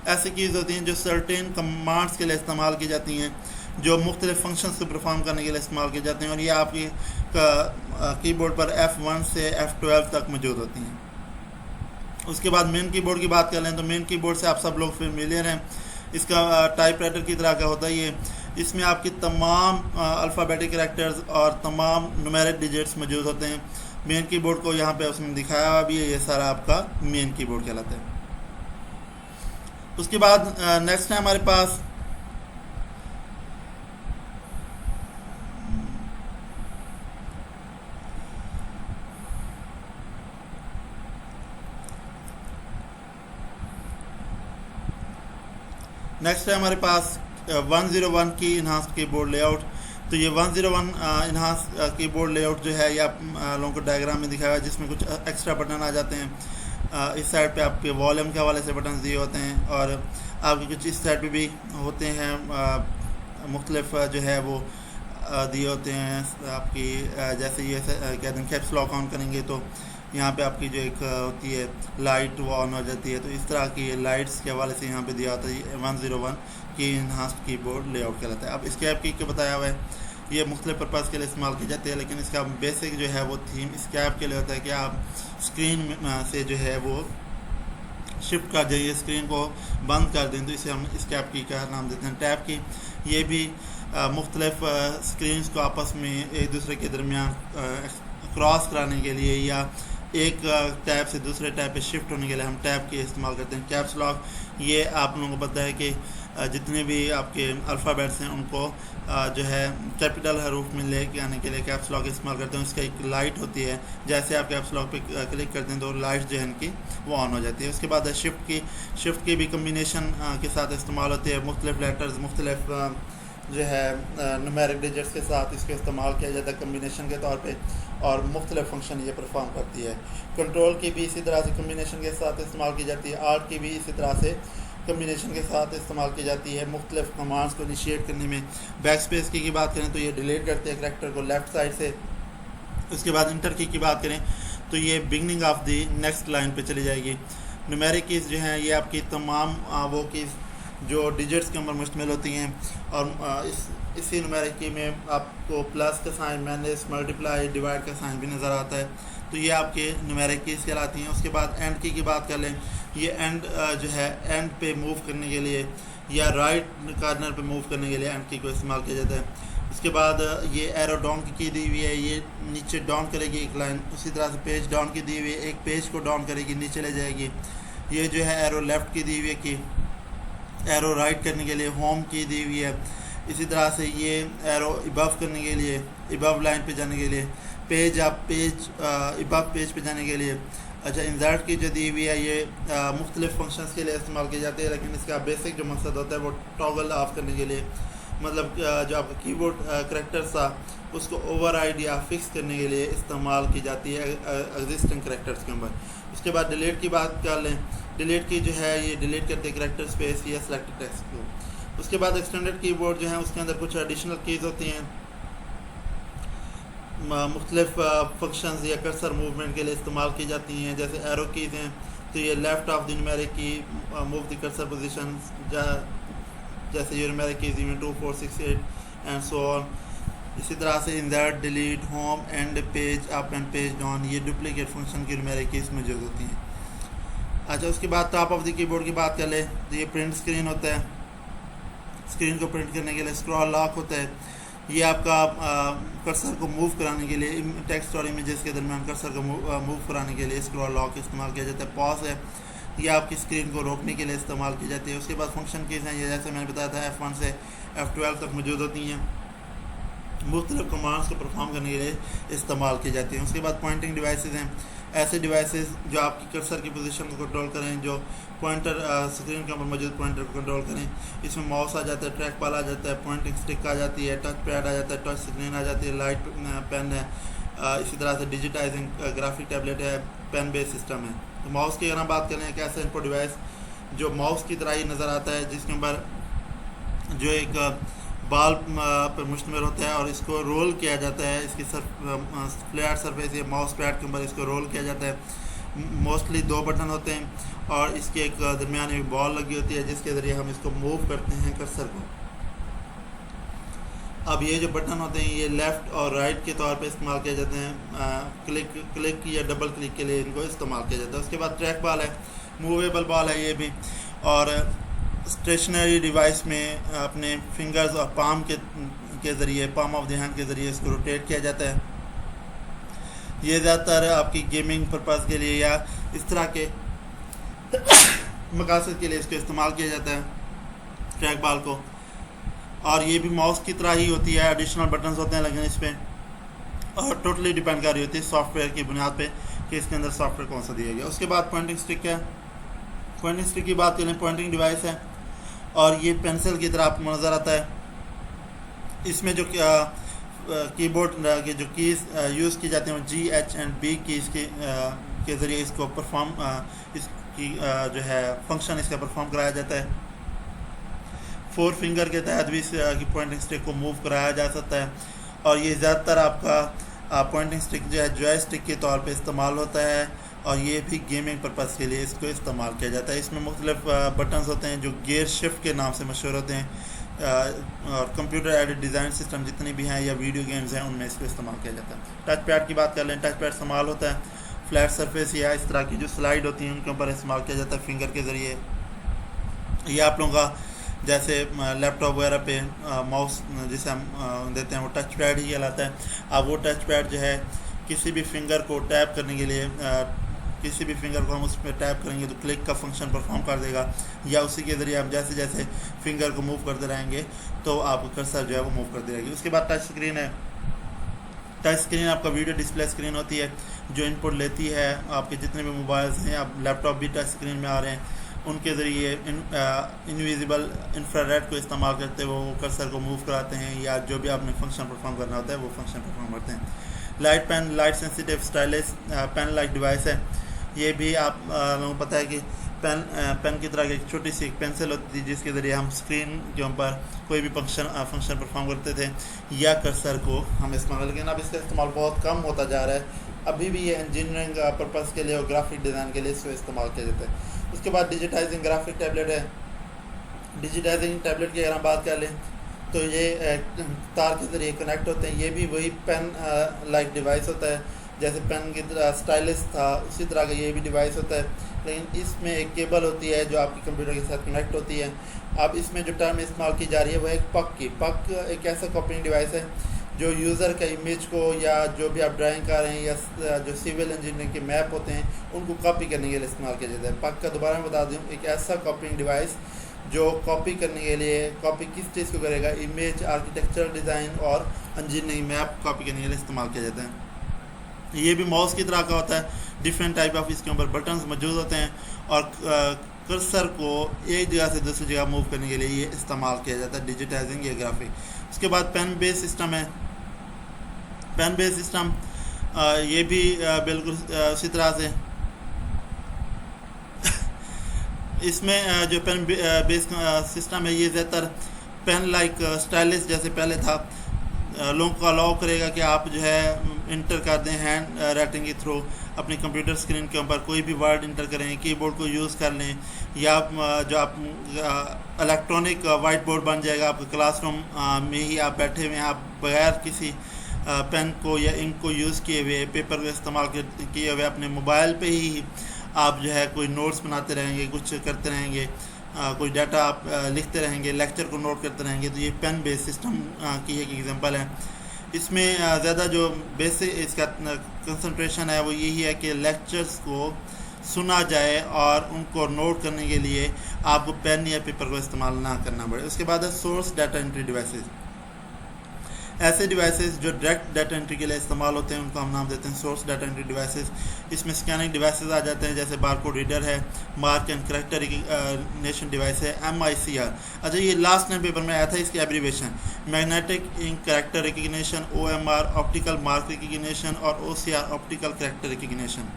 ऐसी कीज़ होती हैं जो सर्टेन कमांड्स के लिए इस्तेमाल की जाती हैं, जो मुख्तलिफ फंक्शंस को परफॉर्म करने के लिए इस्तेमाल की जाती हैं, और ये आपकी कीबोर्ड पर F1 से F12 तक मौजूद होती हैं। उसके बाद मेन कीबोर्ड की बात कर लें तो मेन कीबोर्ड से आप सब लोग फेमिलियर हैं। इसका टाइपराइटर की तरह का होता है ये। इसमें आपकी तमाम अल्फ़ाबेटिक कैरेक्टर्स और तमाम न्यूमेरिक डिजिट्स मौजूद होते हैं। मेन कीबोर्ड को यहाँ पे उसमें दिखाया हुआ भी है, ये सारा आपका मेन कीबोर्ड कहलाता है। उसके बाद नेक्स्ट है हमारे पास नेक्स्ट है हमारे पास 101 की इन्हांस्ड कीबोर्ड लेआउट। तो ये 101 इन्हांस कीबोर्ड लेआउट जो है ये आप लोगों को डायग्राम में दिखाया है, जिसमें कुछ एक्स्ट्रा बटन आ जाते हैं। इस साइड पे आपके वॉल्यूम के हवाले से बटन दिए होते हैं, और आपके कुछ इस साइड पे भी होते हैं मुख्तलिफ जो है वो दिए होते हैं आपकी। जैसे ये कहते हैं कैप्स लॉक ऑन करेंगे तो यहाँ पे आपकी जो एक होती है लाइट वो ऑन हो जाती है। तो इस तरह की लाइट्स के हवाले से यहाँ पे दिया होता है 101 की इन्हांस्ड कीबोर्ड लेआउट कहलाता है। अब स्कैप की बताया हुआ है, ये मुख्तलिफ पर्पज़ के लिए इस्तेमाल की जाती है, लेकिन इसका बेसिक जो है वो थीम स्कैप के लिए होता है कि आप स्क्रीन से जो है वो शिफ्ट कर जाइए, स्क्रीन को बंद कर दें, तो इसे हम स्कैप की का नाम देते हैं। टैब की ये भी मुख्तलिफ स्क्रीन को आपस में एक दूसरे के दरमियान क्रॉस कराने के लिए या एक टैब से दूसरे टैब पे शिफ्ट होने के लिए हम टैब के इस्तेमाल करते हैं। कैप्स लॉक, ये आप लोगों को पता है कि जितने भी आपके अल्फ़ाबेट्स हैं उनको जो है कैपिटल हरूफ में ले के आने के लिए कैप्स लॉक इस्तेमाल करते हैं। उसका एक लाइट होती है, जैसे आप कैप्स लॉक पे क्लिक करते हैं तो लाइट जो है इनकी वो ऑन हो जाती है। उसके बाद शिफ्ट की भी कम्बिनेशन के साथ इस्तेमाल होती है। मुख्तलिफ लेटर्स मुख्तलिफ जो है न्यूमेरिक डिजिट्स के साथ इसका इस्तेमाल किया जाता है कम्बिनेशन के तौर पे, और मुख्तलिफ फंक्शन ये परफॉर्म करती है। कंट्रोल की भी इसी तरह से कम्बिनेशन के साथ इस्तेमाल की जाती है। आर्ट की भी इसी तरह से कम्बिनेशन के साथ इस्तेमाल की जाती है मुख्तलिफ कमांड्स को इनिशिएट करने में। बैक स्पेस की बात करें तो ये डिलीट करते हैं करैक्टर को लेफ़्ट साइड से। उसके बाद इंटर की बात करें तो ये beginning of the next line पे चली जाएगी। न्यूमेरिक कीज़ जो हैं ये आपकी तमाम वो कीज़ जो डिजिट्स के ऊपर मुश्तमिल होती हैं, और इसी न्यूमेरिक की में आपको प्लस का साइन, माइनस, मल्टीप्लाई, डिवाइड का साइन भी नज़र आता है। तो ये आपके न्यूमेरिक कीज़ कहलाती हैं। उसके बाद एंड की बात कर लें, ये एंड जो है एंड पे मूव करने के लिए या राइट कार्नर पे मूव करने के लिए एंड की को इस्तेमाल किया जाता है। उसके बाद ये एरो डाउन की दी हुई है, ये नीचे डाउन करेगी एक लाइन। उसी तरह से पेज डाउन की दी हुई है, एक पेज को डाउन करेगी, नीचे ले जाएगी। ये जो है एरो लेफ़्ट की दी हुई है कि एरो राइट करने के लिए होम की दी हुई है। इसी तरह से ये एरो इबव करने के लिए, इबव लाइन पे जाने के लिए, पेज इबव पेज पे जाने के लिए। अच्छा, इंसर्ट की जो दी हुई है ये मुख्तलिफ फंक्शंस के लिए इस्तेमाल की जाती है, लेकिन इसका बेसिक जो मकसद होता है वो टॉगल ऑफ करने के लिए, मतलब जो आपका कीबोर्ड करैक्टर्स था उसको ओवरराइड या फिक्स करने के लिए इस्तेमाल की जाती है एग्जिस्टिंग करैक्टर्स के ऊपर। उसके बाद डिलीट की बात कर लें, डिलीट की जो है ये डिलीट करते हैं करेक्टर स्पेस या सेलेक्टेड टेक्स्ट को। उसके बाद एक्सटेंडेड कीबोर्ड जो है उसके अंदर कुछ एडिशनल कीज़ होती हैं, मुख्तलिफ फंक्शंस या कर्सर मूवमेंट के लिए इस्तेमाल की जाती हैं। जैसे एरो कीज़ हैं तो ये लेफ़्ट ऑफ द न्यूमेरिक की मूव द कर्सर पोजीशन, जैसे ये numeric keys 2 4 6 8 and so on. इसी तरह से insert, delete, home, and page up and page down, ये डुप्लीकेट फंक्शन की न्यूमेरिक कीज़ मौजूद होती हैं। अच्छा, उसके बाद टॉप ऑफ द कीबोर्ड की बात कर ले तो ये प्रिंट स्क्रीन होता है। स्क्रीन को प्रिंट करने के लिए स्क्रॉल लॉक होता है, ये आपका कर्सर को मूव कराने के लिए टेक्स्ट और इमेजेस के दरमियान कर्सर को मूव कराने के लिए स्क्रॉल लॉक इस्तेमाल किया जाता है। पॉज है, ये आपकी स्क्रीन को रोकने के लिए इस्तेमाल की जाती है। उसके बाद फंक्शन कीज़ हैं, ये जैसे मैंने बताया था F1 से F12 तक मौजूद होती हैं, मुख्तलिफ कमांड्स को परफॉर्म करने के लिए इस्तेमाल की जाती हैं। उसके बाद पॉइंटिंग डिवाइसेस हैं, ऐसे डिवाइसेस जो आपकी कर्सर की पोजीशन को कंट्रोल करें, जो पॉइंटर स्क्रीन के ऊपर मौजूद पॉइंटर को कंट्रोल करें। इसमें माउस आ जाता है, ट्रैक पाल आ जाता है, पॉइंटिंग स्टिक आ जाती है, टच पैड आ जाता है, टच स्क्रीन आ जाती है, लाइट पेन है, इसी तरह से डिजिटाइजिंग ग्राफिक टैबलेट है, पेन बेस्ड सिस्टम है। तो माउस की अगर हम बात करें, एक ऐसा इनपुट डिवाइस जो माउस की तरह ही नज़र आता है, जिसके ऊपर जो एक बाल पर मुश्तमिल होता है और इसको रोल किया जाता है। इसकी फ्लैट सरफेस या माउस पैड के ऊपर इसको रोल किया जाता है। मोस्टली 2 बटन होते हैं और इसके एक दरमियान में बॉल लगी होती है जिसके ज़रिए हम इसको मूव करते हैं कर्सर को। अब ये जो बटन होते हैं ये लेफ़्ट और राइट के तौर पे इस्तेमाल किए जाते हैं। क्लिक या डबल क्लिक के लिए इनको इस्तेमाल किया जाता है। उसके बाद ट्रैक बॉल है, मूवेबल बॉल है ये भी, और स्टेशनरी डिवाइस में अपने फिंगर्स और पाम के ज़रिए, पाम ऑफ द हैंड के ज़रिए इसको रोटेट किया जाता है। ये ज़्यादातर आपकी गेमिंग पर्पज़ के लिए या इस तरह के मकासद के लिए इसको इस्तेमाल किया जाता है ट्रैक बॉल को। और ये भी माउस की तरह ही होती है, एडिशनल बटन्स होते हैं लेकिन इस पर और टोटली डिपेंड कर रही होती है सॉफ्टवेयर की बुनियाद पे कि इसके अंदर सॉफ्टवेयर कौन सा दिया गया। उसके बाद पॉइंटिंग स्टिक है। पॉइंटिंग स्टिक की बात करें, पॉइंटिंग डिवाइस है और ये पेंसिल की तरह आपको नज़र आता है। इसमें जो कीबोर्ड की जो कीज़ यूज़ की जाती हैं वो G, H and B keys के ज़रिए इसको परफॉर्म इसकी जो है फंक्शन इसका परफॉर्म कराया जाता है। 4 फिंगर के तहत भी इस की पॉइंटिंग स्टिक को मूव कराया जा सकता है और ये ज़्यादातर आपका पॉइंटिंग स्टिक जो है जॉयस्टिक के तौर पे इस्तेमाल होता है और ये भी गेमिंग पर्पज़ के लिए इसको इस्तेमाल किया जाता है। इसमें मुख्तलिफ बटन्स होते हैं जो गियर शिफ्ट के नाम से मशहूर होते हैं और कंप्यूटर एडेड डिज़ाइन सिस्टम जितने भी हैं या वीडियो गेम्स हैं उनमें इसको इस्तेमाल किया जाता है। टच पैड की बात कर लें, टच पैड इस्तेमाल होता है फ्लैट सरफेस या इस तरह की जो स्लाइड होती हैं उनके ऊपर इस्तेमाल किया जाता है फिंगर के ज़रिए। ये आप लोगों का जैसे लैपटॉप वगैरह पे माउस जिसे हम देते हैं वो टच पैड ही कहलाता है। अब वो टच पैड जो है किसी भी फिंगर को टैप करने के लिए किसी भी फिंगर को हम उस पर टैप करेंगे तो क्लिक का फंक्शन परफॉर्म कर देगा या उसी के ज़रिए हम जैसे जैसे फिंगर को मूव करते रहेंगे तो आपका कर्सर जो है वो मूव करती रहेगी। उसके बाद टच स्क्रीन है। टच स्क्रीन आपका वीडियो डिस्प्ले स्क्रीन होती है जो इनपुट लेती है। आपके जितने भी मोबाइल्स हैं, आप लैपटॉप भी टच स्क्रीन में आ रहे हैं, उनके ज़रिए इनविजिबल इंफ्रारेड को इस्तेमाल करते हुए वो कर्सर को मूव कराते हैं या जो भी आपने फंक्शन परफॉर्म करना होता है वो फंक्शन परफॉर्म करते हैं। Light pen, light sensitive stylish pen like device है। ये भी आप लोगों को पता है कि पेन की तरह की एक छोटी सी एक पेंसिल होती थी जिसके ज़रिए हम स्क्रीन के ऊपर कोई भी फंक्शन परफॉर्म करते थे या कर्सर को हम इस्तेमाल, लेकिन अब इसका इस्तेमाल बहुत कम होता जा रहा है। अभी भी ये इंजीनियरिंग पर्पज़ के लिए और ग्राफिक डिज़ाइन के लिए इसको इस्तेमाल किया जाता है। उसके बाद डिजिटाइजिंग ग्राफिक टैबलेट है। डिजिटाइजिंग टैबलेट की अगर हम बात कर लें तो ये तार के ज़रिए कनेक्ट होते हैं। ये भी वही पेन लाइक डिवाइस होता है, जैसे पेन की तरह स्टाइलिश था उसी तरह का ये भी डिवाइस होता है, लेकिन इसमें एक केबल होती है जो आपकी कंप्यूटर के साथ कनेक्ट होती है। अब इसमें जो टर्म इस्तेमाल की जा रही है वो एक पक एक ऐसा कॉपिंग डिवाइस है जो यूज़र का इमेज को या जो भी आप ड्राइंग कर रहे हैं या जो सिविल इंजीनियरिंग के मैप होते हैं उनको कॉपी करने के लिए इस्तेमाल किया जाता है। पक का दोबारा मैं बता दूँ, एक ऐसा कॉपिंग डिवाइस जो कॉपी करने के लिए, कॉपी किस चीज़ को करेगा, इमेज, आर्किटेक्चरल डिज़ाइन और इंजीनियरिंग मैप कॉपी करने के लिए इस्तेमाल किया जाता है। ये भी माउस की तरह का होता है, डिफरेंट टाइप ऑफ इसके ऊपर बटन्स मौजूद होते हैं और कर्सर को एक जगह से दूसरी जगह मूव करने के लिए ये इस्तेमाल किया जाता है, डिजिटाइजिंग या ग्राफिक। उसके बाद पेन बेस सिस्टम है। पेन बेस सिस्टम ये भी बिल्कुल उसी तरह से इसमें जो पेन बेस सिस्टम है ये ज़्यादातर पेन लाइक स्टाइलिश जैसे पहले था, लोगों को अलाउ करेगा कि आप जो है इंटर कर दें हैंड राइटिंग के थ्रू अपनी कंप्यूटर स्क्रीन के ऊपर कोई भी वर्ड इंटर करें, कीबोर्ड को यूज़ कर लें, या जो आप इलेक्ट्रॉनिक वाइट बोर्ड बन जाएगा आपके क्लासरूम में ही, आप बैठे हुए हैं, आप बगैर किसी पेन को या इंक को यूज़ किए हुए, पेपर का इस्तेमाल किए हुए अपने मोबाइल पे ही आप जो है कोई नोट्स बनाते रहेंगे, कुछ करते रहेंगे, कोई डाटा आप लिखते रहेंगे, लेक्चर को नोट करते रहेंगे। तो ये पेन बेस्ड सिस्टम की एक एग्जांपल है। इसमें ज़्यादा जो बेसिक इसका कंसंट्रेशन है वो यही है कि लेक्चर्स को सुना जाए और उनको नोट करने के लिए आपको पेन या पेपर को इस्तेमाल ना करना पड़े। उसके बाद है सोर्स डाटा एंट्री डिवाइसेस। ऐसे डिवाइसेस जो डायरेक्ट डाटा एंट्री के लिए इस्तेमाल होते हैं उनको हम नाम देते हैं सोर्स डाटा एंट्री डिवाइसेस। इसमें स्कैनिंग डिवाइसेस आ जाते हैं, जैसे बारकोड रीडर है, mark and character recognition device है, MICR। अच्छा, ये लास्ट टाइम पेपर में आया था, इसकी abbreviation magnetic ink character recognition, OMR optical mark recognition और OCR ऑप्टिकल करेक्टर रिकग्निशन।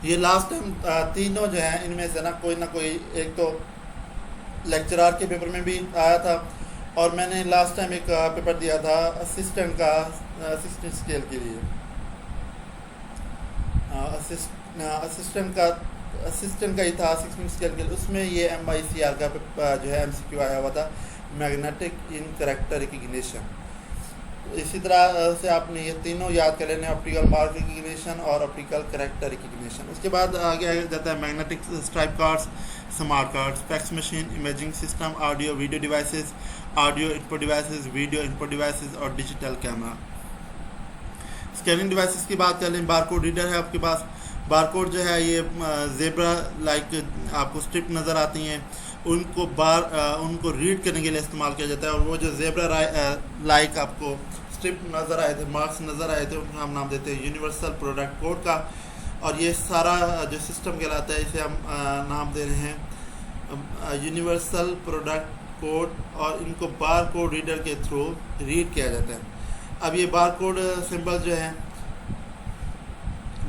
ये लास्ट टाइम तीनों जो हैं इनमें से ना कोई एक तो लेक्चरार के पेपर में भी आया था, और मैंने लास्ट टाइम एक पेपर दिया था असिस्टेंट का, असिस्टेंट स्केल के लिए, असिस्टेंट का ही था असिस्टेंट स्केल के लिए। उसमें ये MICR का जो है MCQ आया हुआ था, मैग्नेटिक इन करेक्टर रिकग्निशन। इसी तरह से आपने ये तीनों याद कर लेने, ऑप्टिकल मार्क रिकग्निशन और ऑप्टिकल करेक्टर रिकग्निशन। उसके बाद आगे जाता है magnetic stripe cards, smart cards, fax machine, imaging system, audio video devices, audio input devices, video input devices और डिजिटल कैमरा। स्कैनिंग डिवाइसेस की बात कर लें, बारकोड रीडर है आपके पास। बारकोड जो है ये जेब्रा लाइक आपको स्ट्रिप नज़र आती हैं, उनको रीड करने के लिए इस्तेमाल किया जाता है। और वो जो जेब्रा लाइक आपको स्ट्रिप नज़र आए थे, मार्क्स नज़र आए थे, उनको हम नाम देते हैं यूनिवर्सल प्रोडक्ट कोड का। और ये सारा जो सिस्टम कहलाता है इसे हम नाम दे रहे हैं यूनिवर्सल प्रोडक्ट कोड, और इनको बार कोड रीडर के थ्रू रीड किया जाता है। अब ये बार कोड सिंबल जो है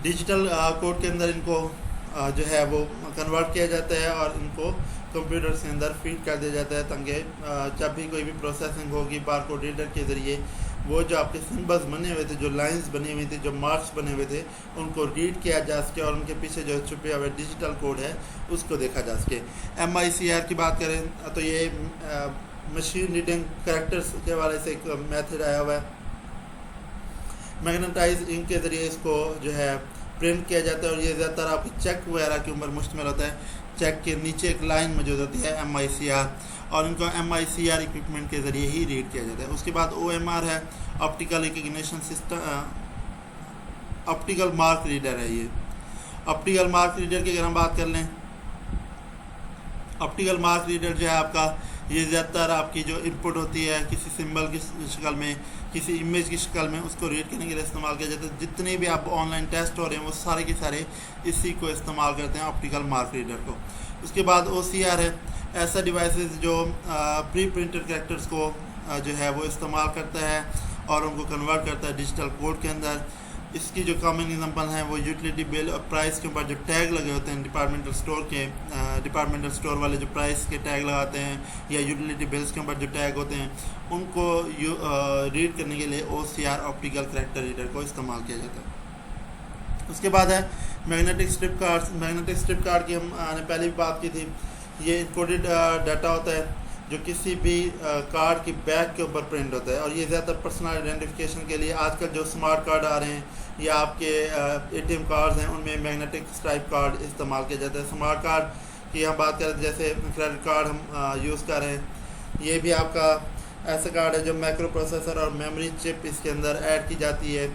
डिजिटल कोड के अंदर इनको जो है वो कन्वर्ट किया जाता है और इनको कंप्यूटर के अंदर फीड कर दिया जाता है, ताकि जब भी कोई भी प्रोसेसिंग होगी बार कोड रीडर के ज़रिए वो जो आपके सिंबल्स बने हुए थे, जो लाइंस बनी हुई थी, जो मार्क्स बने हुए थे, उनको रीड किया जा सके और उनके पीछे जो छुपे हुए डिजिटल कोड है उसको देखा जा सके। MICR की बात करें तो ये मशीन रीडिंग कैरेक्टर्स के वाले से एक मेथड आया हुआ है। मैग्नेटाइज इंक के ज़रिए इसको जो है प्रिंट किया जाता है, और ये ज़्यादातर आपकी चेक वगैरह के ऊपर मुश्तमिल होता है। चेक के नीचे एक लाइन मौजूद होती है MICR, और इनको MICR इक्विपमेंट के ज़रिए ही रीड किया जाता है। उसके बाद OMR है, optical recognition system, optical mark reader है। ये ऑप्टिकल मार्क रीडर की अगर हम बात कर लें, ऑप्टिकल मार्क रीडर जो है आपका, ये ज़्यादातर आपकी जो इनपुट होती है किसी सिंबल की शक्ल में, किसी इमेज की शक्ल में, उसको रीड करने के लिए इस्तेमाल किया जाता है। जितने भी आप ऑनलाइन टेस्ट हो रहे हैं वो सारे के सारे इसी को इस्तेमाल करते हैं, ऑप्टिकल मार्क रीडर को। उसके बाद OCR है, ऐसा डिवाइसेस जो प्री प्रिंटेड कैरेक्टर्स को जो है वो इस्तेमाल करता है और उनको कन्वर्ट करता है डिजिटल कोड के अंदर। इसकी जो कॉमन एग्जांपल हैं वो यूटिलिटी बिल और प्राइस के ऊपर जो टैग लगे होते हैं, डिपार्टमेंटल स्टोर वाले जो प्राइस के टैग लगाते हैं, या यूटिलिटी बिल्स के ऊपर जो टैग होते हैं, उनको रीड करने के लिए OCR ऑप्टिकल करेक्टर रीडर को इस्तेमाल किया जाता है। उसके बाद है magnetic strip cards. Magnetic strip card की हमने पहले भी बात की थी। ये इनकोडेड डाटा होता है जो किसी भी कार्ड की बैक के ऊपर प्रिंट होता है, और ये ज़्यादातर पर्सनल आइडेंटिफिकेशन के लिए आजकल जो स्मार्ट कार्ड आ रहे हैं या आपके ATM कार्ड्स हैं उनमें मैग्नेटिक स्ट्राइप कार्ड इस्तेमाल किया जाता है। स्मार्ट कार्ड की हम बात करें, जैसे क्रेडिट कार्ड हम यूज़ कर रहे हैं, ये भी आपका ऐसा कार्ड है जो माइक्रो प्रोसेसर और मेमोरी चिप इसके अंदर ऐड की जाती है,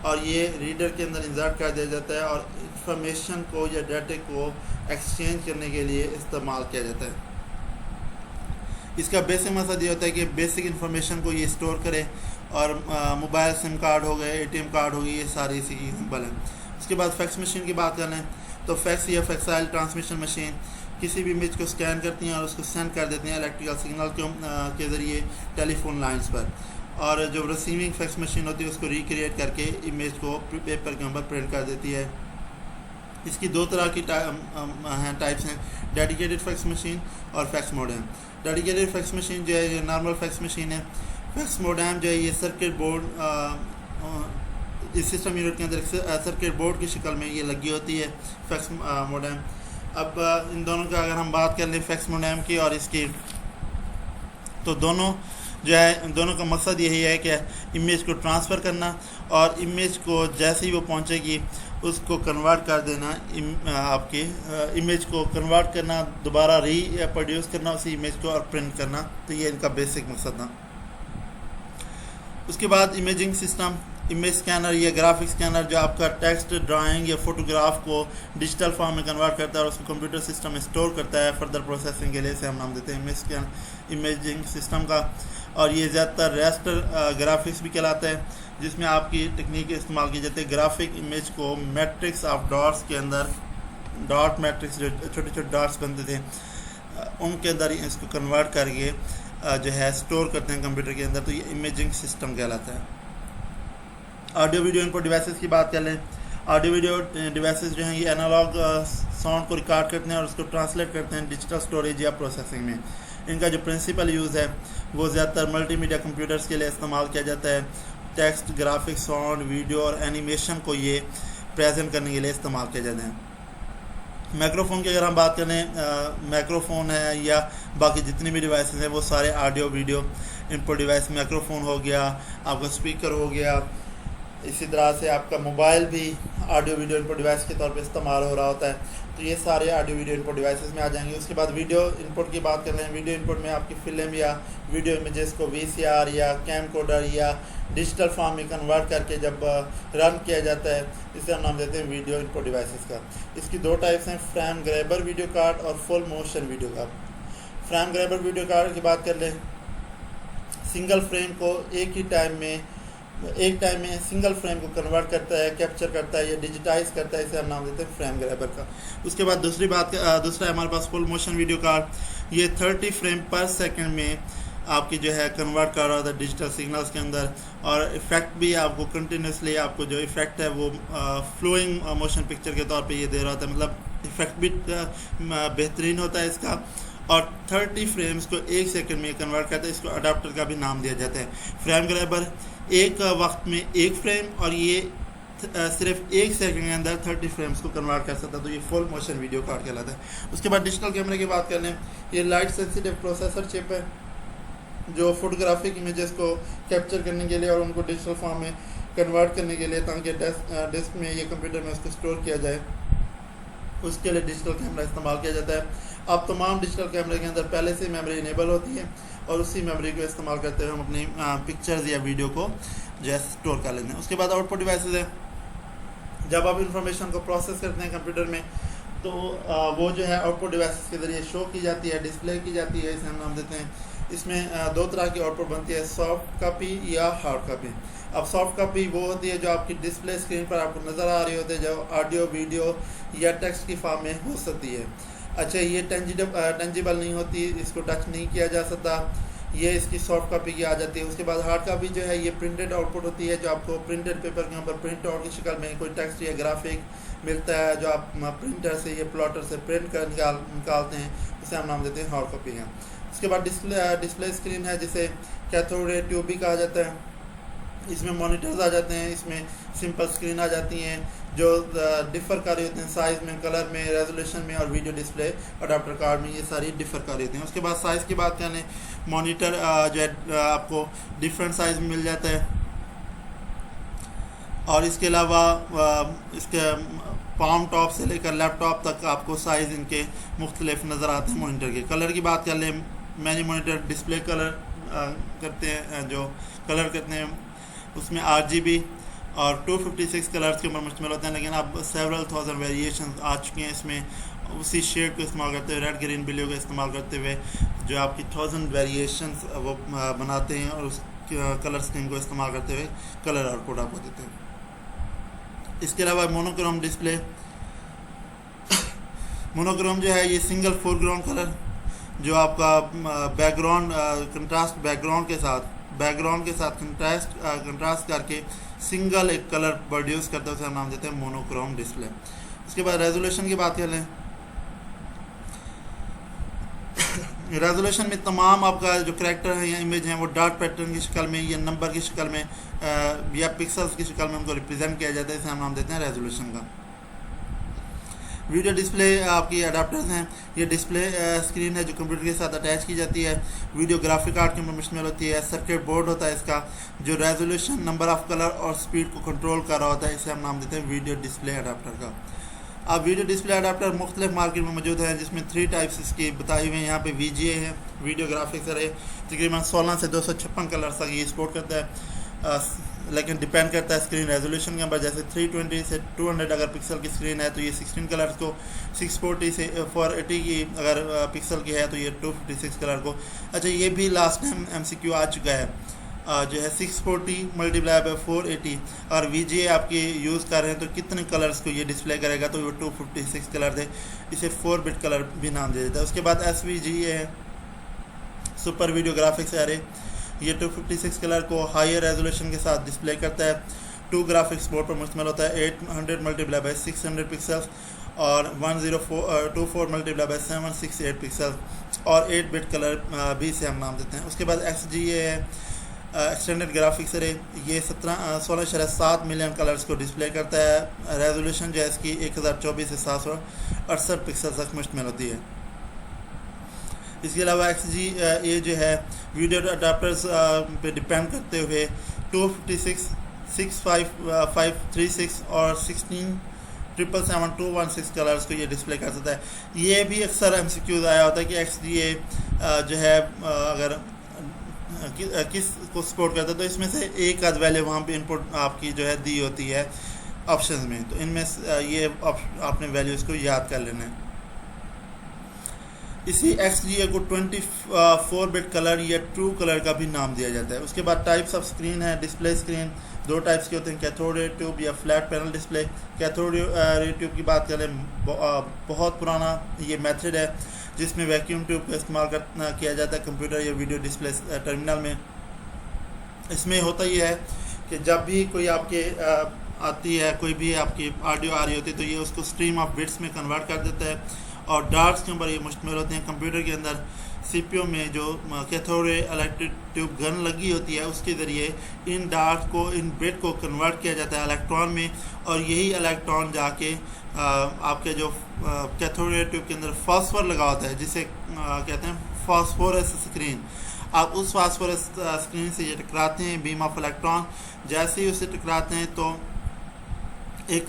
और ये रीडर के अंदर इंसर्ट कर दिया जाता है और इंफॉर्मेशन को या डाटा को एक्सचेंज करने के लिए इस्तेमाल किया जाता है। इसका बेसिक मकसद ये होता है कि बेसिक इन्फॉर्मेशन को ये स्टोर करे, और मोबाइल सिम कार्ड हो गए, ATM कार्ड हो गई, ये सारी इसी की एग्जाम्पल है। उसके बाद फैक्स मशीन की बात कर लें तो फैक्स या फैक्साइल ट्रांसमिशन मशीन किसी भी इमेज को स्कैन करती हैं और उसको सेंड कर देती हैं इलेक्ट्रिकल सिग्नल के ज़रिए टेलीफोन लाइन्स पर, और जो रिसीविंग फैक्स मशीन होती है उसको रिक्रिएट करके इमेज को पेपर के ऊपर प्रिंट कर देती है। इसकी दो तरह की टाइप्स हैं, डेडिकेटेड फैक्स मशीन और fax modem. Dedicated fax machine जो है ये नॉर्मल फैक्स मशीन है। फैक्स मोडेम जो है ये सर्किट बोर्ड, इस सिस्टम यूनिट के अंदर सर्किट बोर्ड की शक्ल में ये लगी होती है फैक्स मोडेम। अब इन दोनों का अगर हम बात कर लें फैक्स मोडेम की और इसकी, तो दोनों जो है दोनों का मकसद यही है कि इमेज को ट्रांसफ़र करना और इमेज को जैसे ही वो पहुंचेगी उसको कन्वर्ट कर देना, आपकी इमेज को कन्वर्ट करना, दोबारा प्रोड्यूस करना उसी इमेज को और प्रिंट करना। तो ये इनका बेसिक मकसद था। उसके बाद इमेजिंग सिस्टम, इमेज स्कैनर, ये ग्राफिक स्कैनर जो आपका टेक्स्ट, ड्राइंग या फोटोग्राफ को डिजिटल फॉर्म में कन्वर्ट करता है और उसको कंप्यूटर सिस्टम में स्टोर करता है फर्दर प्रोसेसिंग के लिए, इसे हम नाम देते हैं इमेजिंग सिस्टम का। और ये ज़्यादातर रेस्टर ग्राफिक्स भी कहलाता है, जिसमें आपकी टेक्निक इस्तेमाल की जाती है ग्राफिक इमेज को मैट्रिक्स ऑफ डॉट्स के अंदर, डॉट मैट्रिक्स जो छोटे छोटे डॉट्स बनते थे उनके अंदर इसको कन्वर्ट करके जो है स्टोर करते हैं कंप्यूटर के अंदर। तो ये इमेजिंग सिस्टम कहलाता है। ऑडियो वीडियो इनपुट डिवाइसेस की बात कर लें। ऑडियो वीडियो डिवाइसेस जो हैं ये एनालॉग साउंड को रिकॉर्ड करते हैं और उसको ट्रांसलेट करते हैं डिजिटल स्टोरेज या प्रोसेसिंग में। इनका जो प्रिंसिपल यूज़ है वो ज़्यादातर मल्टीमीडिया कंप्यूटर्स के लिए इस्तेमाल किया जाता है। टेक्स्ट, ग्राफिक, साउंड, वीडियो और एनिमेशन को ये प्रेजेंट करने के लिए इस्तेमाल किए जाते हैं। माइक्रोफोन की अगर हम बात करें, माइक्रोफोन है या बाकी जितनी भी डिवाइसेस हैं वो सारे audio video input device. Microphone हो गया, आपका स्पीकर हो गया, इसी तरह से आपका मोबाइल भी ऑडियो वीडियो इनपुट डिवाइस के तौर पे इस्तेमाल हो रहा होता है। तो ये सारे ऑडियो वीडियो इनपुट डिवाइसेस में आ जाएंगे। उसके बाद वीडियो इनपुट की बात कर लें। वीडियो इनपुट में आपकी फिल्म या वीडियो इमेजेस को VCR या कैमकोडर या डिजिटल फॉर्म में कन्वर्ट करके जब रन किया जाता है, इसे हम नाम देते हैं वीडियो इनपुट डिवाइसेस का। इसकी दो टाइप्स हैं, फ्रेम ग्रैबर वीडियो कार्ड और full motion video card. Frame grabber video card की बात कर लें, सिंगल फ्रेम को एक टाइम में सिंगल फ्रेम को कन्वर्ट करता है, कैप्चर करता है या डिजिटाइज करता है, इसे हम नाम देते हैं फ्रेम ग्रैबर का। उसके बाद दूसरा हमारे पास फुल मोशन वीडियो कार्ड। ये 30 फ्रेम पर सेकंड में आपकी जो है कन्वर्ट कर रहा होता है डिजिटल सिग्नल्स के अंदर, और इफेक्ट भी आपको कंटिन्यूसली आपको जो इफेक्ट है वो फ्लोइंग मोशन पिक्चर के तौर पे ये दे रहा होता है, मतलब इफेक्ट भी बेहतरीन होता है इसका। और 30 फ्रेम्स को एक सेकंड में कन्वर्ट करता है, इसको अडाप्टर का भी नाम दिया जाता है। फ्रेम ग्रैबर एक वक्त में एक फ्रेम और ये सिर्फ एक सेकंड के अंदर 30 फ्रेम्स को कन्वर्ट कर सकता है। तो ये फुल मोशन वीडियो कार्ड कहलाता है। उसके बाद डिजिटल कैमरे की बात कर लें, ये लाइट सेंसिटिव प्रोसेसर चिप है जो फोटोग्राफिक इमेजेस को कैप्चर करने के लिए और उनको डिजिटल फॉर्म में कन्वर्ट करने के लिए, ताकि डिस्क में ये कंप्यूटर में उसको स्टोर किया जाए, उसके लिए डिजिटल कैमरा इस्तेमाल किया जाता है। अब तमाम डिजिटल कैमरे के अंदर पहले से मेमोरी इनेबल होती है और उसी मेमोरी को इस्तेमाल करते हुए हम अपनी पिक्चर्स या वीडियो को जो है स्टोर कर लेते हैं। उसके बाद आउटपुट डिवाइसेस है। जब आप इंफॉर्मेशन को प्रोसेस करते हैं कंप्यूटर में तो वो जो है आउटपुट डिवाइसेस के ज़रिए शो की जाती है, डिस्प्ले की जाती है, इसे हम नाम देते हैं। इसमें दो तरह की आउटपुट बनती है, सॉफ्ट कॉपी या हार्ड कॉपी। अब सॉफ्ट कॉपी वो होती है जो आपकी डिस्प्ले स्क्रीन पर आपको नज़र आ रही होती है, जो ऑडियो, वीडियो या टेक्स्ट की फॉर्म में हो सकती है। अच्छा, ये टेंजिबल नहीं होती, इसको टच नहीं किया जा सकता, ये इसकी सॉफ्ट कॉपी की आ जाती है। उसके बाद हार्ड कॉपी जो है ये प्रिंटेड आउटपुट होती है, जो आपको प्रिंटेड पेपर के ऊपर प्रिंट आउट की शक्ल में कोई टेक्स्ट या ग्राफिक मिलता है, जो आप प्रिंटर से या प्लॉटर से प्रिंट कर निकालते हैं, उसे हम नाम देते हैं हार्ड कॉपी है। उसके बाद डिस्प्ले स्क्रीन है, जिसे कैथोड रे ट्यूब भी कहा जाता है। इसमें मॉनिटर्स आ जाते हैं, इसमें सिंपल स्क्रीन आ जाती हैं जो डिफ़र कर रही होती हैं साइज़ में, कलर में, रेजोल्यूशन में और वीडियो डिस्प्ले अडाप्टर कार्ड में, ये सारी डिफ़र कर रही होती हैं। उसके बाद साइज़ की बात करें, मॉनिटर जो है आपको डिफरेंट साइज़ में मिल जाता है और इसके अलावा इसके पाम टॉप से लेकर लैपटॉप तक आपको साइज़ इनके मुख्तलिफ नज़र आते हैं। मॉनिटर के कलर की बात कर लें, मैनी मॉनिटर डिस्प्ले कलर करते हैं, जो कलर करते हैं उसमें RGB और 256 कलर्स के ऊपर मुश्तमिल होते हैं, लेकिन अब सेवरल थाउजेंड वेरिएशन आ चुके हैं इसमें। उसी शेड को इस्तेमाल करते हुए, रेड, ग्रीन, ब्लू का इस्तेमाल करते हुए जो आपकी 1000 वेरिएशन वो बनाते हैं और उस कलर स्कीम को इस्तेमाल करते हुए कलर आउटपुट आपको देते हैं। इसके अलावा मोनोक्रोम डिस्प्ले, मोनोक्रोम जो है ये सिंगल फोरग्राउंड कलर, जो आपका बैकग्राउंड कंट्रास्ट बैकग्राउंड के साथ कंट्रास्ट करके सिंगल एक कलर प्रोड्यूस करता है, उसे हम नाम देते हैं मोनोक्रोम डिस्प्ले। उसके बाद रेजोल्यूशन की बात कर लें। रेजोल्यूशन में तमाम आपका जो करैक्टर है या इमेज हैं वो डॉट पैटर्न की शक्ल में या नंबर की शक्ल में या पिक्सल्स की शक्ल में उनको रिप्रेजेंट किया जाता है, इसे हम नाम देते हैं रेजोल्यूशन का। वीडियो डिस्प्ले आपकी अडाप्टर्स हैं, ये डिस्प्ले स्क्रीन है जो कंप्यूटर के साथ अटैच की जाती है। वीडियो ग्राफिक कार्ड के ऊपर मुश्तमिल होती है। सर्किट बोर्ड होता है इसका जो रेजोल्यूशन, नंबर ऑफ कलर और स्पीड को कंट्रोल कर रहा होता है, इसे हम नाम देते हैं वीडियो डिस्प्ले अडाप्टर का। अब वीडियो डिस्प्ले अडाप्टर मुख्तलिफ मार्केट में मौजूद है, जिसमें 3 टाइप्स इसकी बताई हुई हैं। यहाँ पे VGA है, वीडियो ग्राफिक्स है, तकरीबन 16 से 256 कलर्स तक ये सपोर्ट करता है, लेकिन डिपेंड करता है स्क्रीन रेजोल्यूशन के ऊपर। जैसे 320 से 200 अगर पिक्सल की स्क्रीन है तो ये 16 कलर्स को, 640 से 480 की अगर पिक्सल की है तो ये 256 कलर को। अच्छा, ये भी लास्ट टाइम MCQ आ चुका है, जो है 640 मल्टीप्लाई बाय 480 और VGA आपकी यूज़ कर रहे हैं तो कितने कलर्स को ये डिस्प्ले करेगा, तो वो 256 कलर थे, इसे 4 बिट कलर भी नाम दे देता है। उसके बाद SVGA है, सुपर वीडियो ग्राफिक्स एरे, ये 256 कलर को हायर रेजोल्यूशन के साथ डिस्प्ले करता है। 2 ग्राफिक्स बोर्ड पर मुश्तमिल होता है, 800 मल्टीप्लाई बाय 600 पिक्सल्स और 1024 मल्टीप्लाई बाय 768 पिक्सल्स और 8 बिट कलर भी से हम नाम देते हैं। उसके बाद XGA है, एक्सटेंडेड ग्राफिक्स रे, ये 16.7 मिलियन कलर्स को डिस्प्ले करता है। रेजोल्यूशन जो है इसकी 1024 से 768 पिक्सल तक मुश्तमिल होती है। इसके अलावा XGA जो है वीडियो अडाप्टर्स पे डिपेंड करते हुए 256, 65536 और 16777216 कलर्स को ये डिस्प्ले कर सकता है। ये भी अक्सर MCQ आया होता है कि XGA जो है अगर किस को सपोर्ट करता है, तो इसमें से एक आध वैल्यू वहाँ पे इनपुट आपकी जो है दी होती है ऑप्शंस में, तो इनमें ये आपने वैल्यूज़ को याद कर लेना है। इसी XGA को 24 बिट कलर या ट्रू कलर का भी नाम दिया जाता है। उसके बाद टाइप्स ऑफ स्क्रीन है, डिस्प्ले स्क्रीन 2 टाइप्स के होते हैं, कैथोड रे ट्यूब या flat panel display. Cathode ray tube की बात करें, बहुत पुराना ये मेथड है जिसमें वैक्यूम ट्यूब का इस्तेमाल किया जाता है कंप्यूटर या वीडियो डिस्प्ले टर्मिनल में। इसमें होता ये है कि जब भी कोई आपके आती है, कोई भी आपकी ऑडियो आ रही होती है, तो ये उसको स्ट्रीम ऑफ बिट्स में कन्वर्ट कर देता है और डार्ट्स के ऊपर ये मुश्तमिल होते हैं। कंप्यूटर के अंदर CPU में जो cathode ray electric tube gun लगी होती है, उसके ज़रिए इन डार्ट्स को, इन बिट को कन्वर्ट किया जाता है इलेक्ट्रॉन में, और यही इलेक्ट्रॉन जाके आपके जो कैथोड रे ट्यूब के अंदर फास्फोर लगा होता है, जिसे कहते हैं फास्फोरस स्क्रीन। आप उस फास्फोरस स्क्रीन से ये टकराते हैं, बीम ऑफ इलेक्ट्रॉन। जैसे ही उससे टकराते हैं तो एक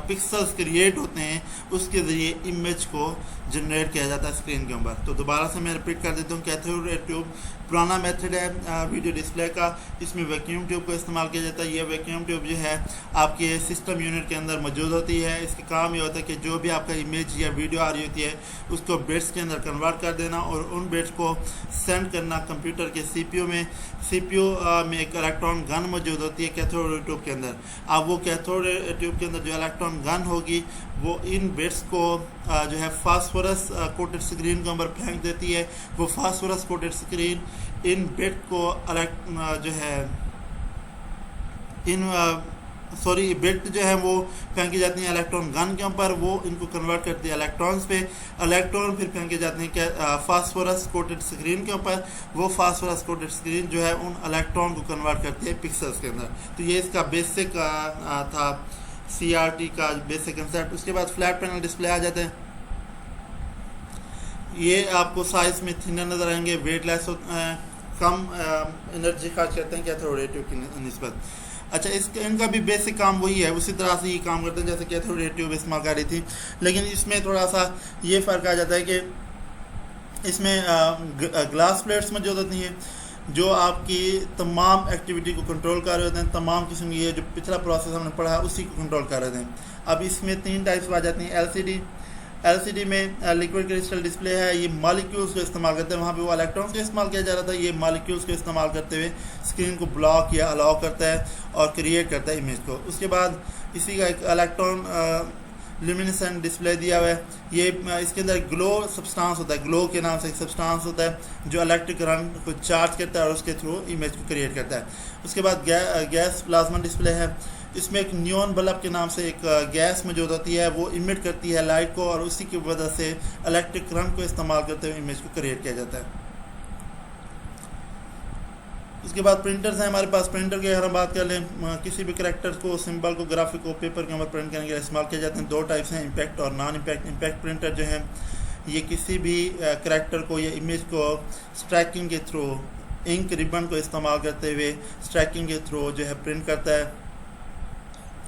पिक्सल्स क्रिएट होते हैं, उसके ज़रिए इमेज को जनरेट किया जाता है स्क्रीन के ऊपर। तो दोबारा से मैं रिपीट कर देता हूँ, कैथोड रे ट्यूब पुराना मेथड है वीडियो डिस्प्ले का, इसमें वैक्यूम ट्यूब को इस्तेमाल किया जाता है। ये वैक्यूम ट्यूब जो है आपके सिस्टम यूनिट के अंदर मौजूद होती है। इसका काम ये होता है कि जो भी आपका इमेज या वीडियो आ रही होती है उसको बिट्स के अंदर कन्वर्ट कर देना और उन बिट्स को सेंड करना कंप्यूटर के CPU में। CPU में एक इलेक्ट्रॉन गन मौजूद होती है कैथोड रे ट्यूब के अंदर। अब वो कैथोड रे ट्यूब के अंदर जो इलेक्ट्रॉन गन होगी वो इन बिट्स को जो है फास्फोरस कोटेड स्क्रीन के ऊपर फेंक देती है। वो फास्फोरस कोटेड स्क्रीन इन बिट को जो है बिट जो है वो फेंकी जाती हैं इलेक्ट्रॉन गन के ऊपर, वो इनको कन्वर्ट करती है इलेक्ट्रॉन्स पे। इलेक्ट्रॉन फिर फेंके जाते हैं क्या फास्फोरस कोटेड स्क्रीन के ऊपर। वो फास्फोरस कोटेड स्क्रीन जो है उन इलेक्ट्रॉन को कन्वर्ट करती है पिक्सल्स के अंदर। तो ये इसका बेसिक था CRT का बेसिक कंसेप्ट। उसके बाद फ्लैट पैनल डिस्प्ले आ जाते हैं। ये आपको साइज में थिनर नज़र आएंगे, वेटलेस कम एनर्जी खर्च करते हैं कैथोड रे ट्यूब की निस्बत। अच्छा, इनका भी बेसिक काम वही है, उसी तरह से ये काम करते हैं जैसे कैथोड रे ट्यूब इस्तेमाल कर रही थी, लेकिन इसमें थोड़ा सा ये फ़र्क आ जाता है कि इसमें ग्लास प्लेट्स मौजूद होती हैं जो आपकी तमाम एक्टिविटी को कंट्रोल कर रहे होते हैं। तमाम किस्म की ये जो पिछला प्रोसेस हमने पढ़ा उसी को कंट्रोल कर रहे थे। अब इसमें 3 टाइप्स आ जाती हैं। LCD में लिक्विड क्रिस्टल डिस्प्ले है, ये मॉलिक्यूल्स को इस्तेमाल करते हैं। वहाँ पे वो इलेक्ट्रॉन्स को इस्तेमाल किया जा रहा था, ये मॉलिक्यूल्स को इस्तेमाल करते हुए स्क्रीन को ब्लॉक या अलाउ करता है और क्रिएट करता है इमेज को। उसके बाद इसी का एक इलेक्ट्रॉन ल्यूमिनेसेंट डिस्प्ले दिया हुआ है। ये इसके अंदर ग्लो सब्सटेंस होता है, ग्लो के नाम से एक सब्सटेंस होता है जो इलेक्ट्रिक करंट को चार्ज करता है और उसके थ्रू इमेज को क्रिएट करता है। उसके बाद गैस प्लाज्मा डिस्प्ले है। इसमें एक नियॉन बल्ब के नाम से एक गैस मौजूद होती है, वो इमिट करती है लाइट को और उसी की वजह से इलेक्ट्रिक करंट को इस्तेमाल करते हुए इमेज को क्रिएट किया जाता है। उसके बाद प्रिंटर्स हैं हमारे पास। प्रिंटर की अगर हम बात कर लें, किसी भी करैक्टर्स को, सिंबल को, ग्राफिक को पेपर के ऊपर प्रिंट करने के लिए इस्तेमाल किए जाते हैं। दो टाइप्स हैं, इम्पैक्ट और नॉन इम्पैक्ट। इम्पैक्ट प्रिंटर जो है ये किसी भी करैक्टर को या इमेज को स्ट्राइकिंग के थ्रू, इंक रिबन को इस्तेमाल करते हुए स्ट्राइकिंग के थ्रू जो है प्रिंट करता है।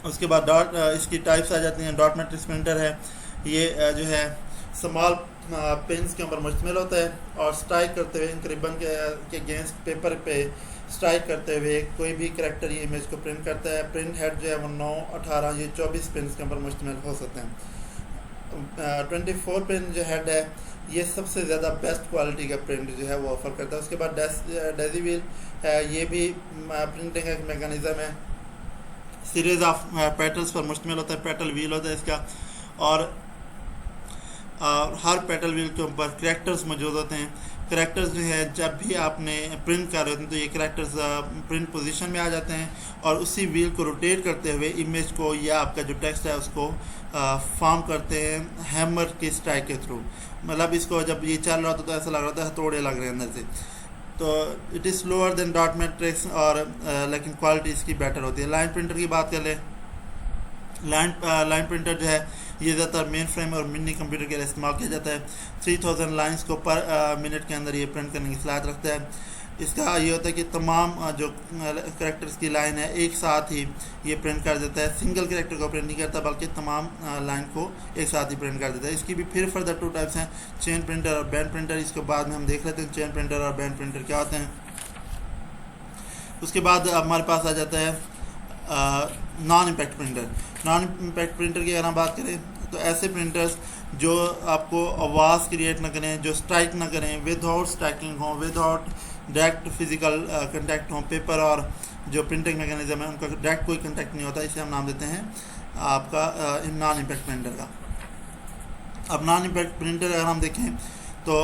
उसके बाद डॉट, इसकी टाइप्स आ जाती हैं। डॉट मैट्रिक्स प्रिंटर है, ये जो है स्मॉल पेन्स के ऊपर मुश्तमिल होता है और स्ट्राइक करते हुए इंक रिबन के अगेंस्ट पेपर पे स्ट्राइक करते हुए कोई भी करैक्टर ये इमेज को प्रिंट करता है। प्रिंट हेड जो है वो 9, 18 ये 24 पेन्स के ऊपर मुश्तमिल हो सकते हैं। 24 पेन जो हेड है ये सबसे ज़्यादा बेस्ट क्वालिटी का प्रिंट जो है वो ऑफर करता है। उसके बाद डेजी व्हील है, ये भी प्रिंटिंग का एक मैकेनिज़्म है, सीरीज ऑफ पेटल्स पर मुश्तमिल होता है। पेटल व्हील होता है इसका, और हर पेटल व्हील के ऊपर करैक्टर्स मौजूद होते हैं। करैक्टर्स जो है जब भी आपने प्रिंट कर रहे होते हैं तो ये करैक्टर्स प्रिंट पोजीशन में आ जाते हैं और उसी व्हील को रोटेट करते हुए इमेज को या आपका जो टेक्स्ट है उसको फॉर्म करते हैं हैमर के स्ट्राइक के थ्रू। मतलब इसको जब ये चल रहा होता तो ऐसा लग रहा था हथौड़े लग रहे हैं अंदर से। तो it is slower then dot matrix, और लेकिन क्वालिटी इसकी बेटर होती है। लाइन प्रिंटर की बात कर ले, लाइन प्रिंटर जो है ये ज़्यादातर मेन फ्रेम और मिनी कंप्यूटर के लिए इस्तेमाल किया जाता है। 3000 लाइंस को पर मिनट के अंदर ये प्रिंट करने की सलाहियत रखता है। इसका ये होता है कि तमाम जो करैक्टर्स की लाइन है एक साथ ही ये प्रिंट कर देता है। सिंगल करैक्टर को प्रिंट नहीं करता बल्कि तमाम लाइन को एक साथ ही प्रिंट कर देता है। इसकी भी फिर फर्दर 2 टाइप्स हैं, चेन प्रिंटर और बैंड प्रिंटर। इसके बाद में हम देख लेते हैं चेन प्रिंटर और बैंड प्रिंटर क्या होते हैं। उसके बाद हमारे पास आ जाता है non impact printer. Non impact printer की अगर हम बात करें तो ऐसे प्रिंटर्स जो आपको आवाज़ क्रिएट ना करें, जो स्ट्राइक ना करें, विदाउट स्ट्राइकिंग हो, विदाउट डायरेक्ट फिजिकल कंटेक्ट हो। पेपर और जो प्रिंटिंग मैकेनिज्म है उनका डायरेक्ट कोई कंटेक्ट नहीं होता, इसे हम नाम देते हैं आपका नॉन इम्पैक्ट प्रिंटर का। अब नॉन इम्पैक्ट प्रिंटर अगर हम देखें तो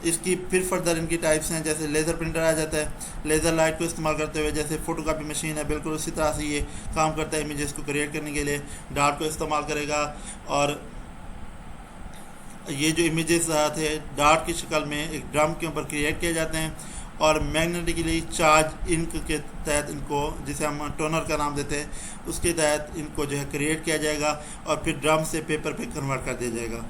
इसकी फिर फर्दर इनकी टाइप्स हैं। जैसे लेज़र प्रिंटर आ जाता है, लेज़र लाइट को इस्तेमाल करते हुए, जैसे फ़ोटोकॉपी मशीन है बिल्कुल उसी तरह से ये काम करता है। इमेजेस को क्रिएट करने के लिए डार्ट को इस्तेमाल करेगा और ये जो इमेजेस थे डार्ट की शक्ल में एक ड्रम के ऊपर क्रिएट किए जाते हैं और मैग्नेटिकली चार्ज इंक के तहत इनको, जिसे हम टोनर का नाम देते हैं, उसके तहत इनको जो है क्रिएट किया जाएगा और फिर ड्रम से पेपर पे कन्वर्ट कर दिया जाएगा।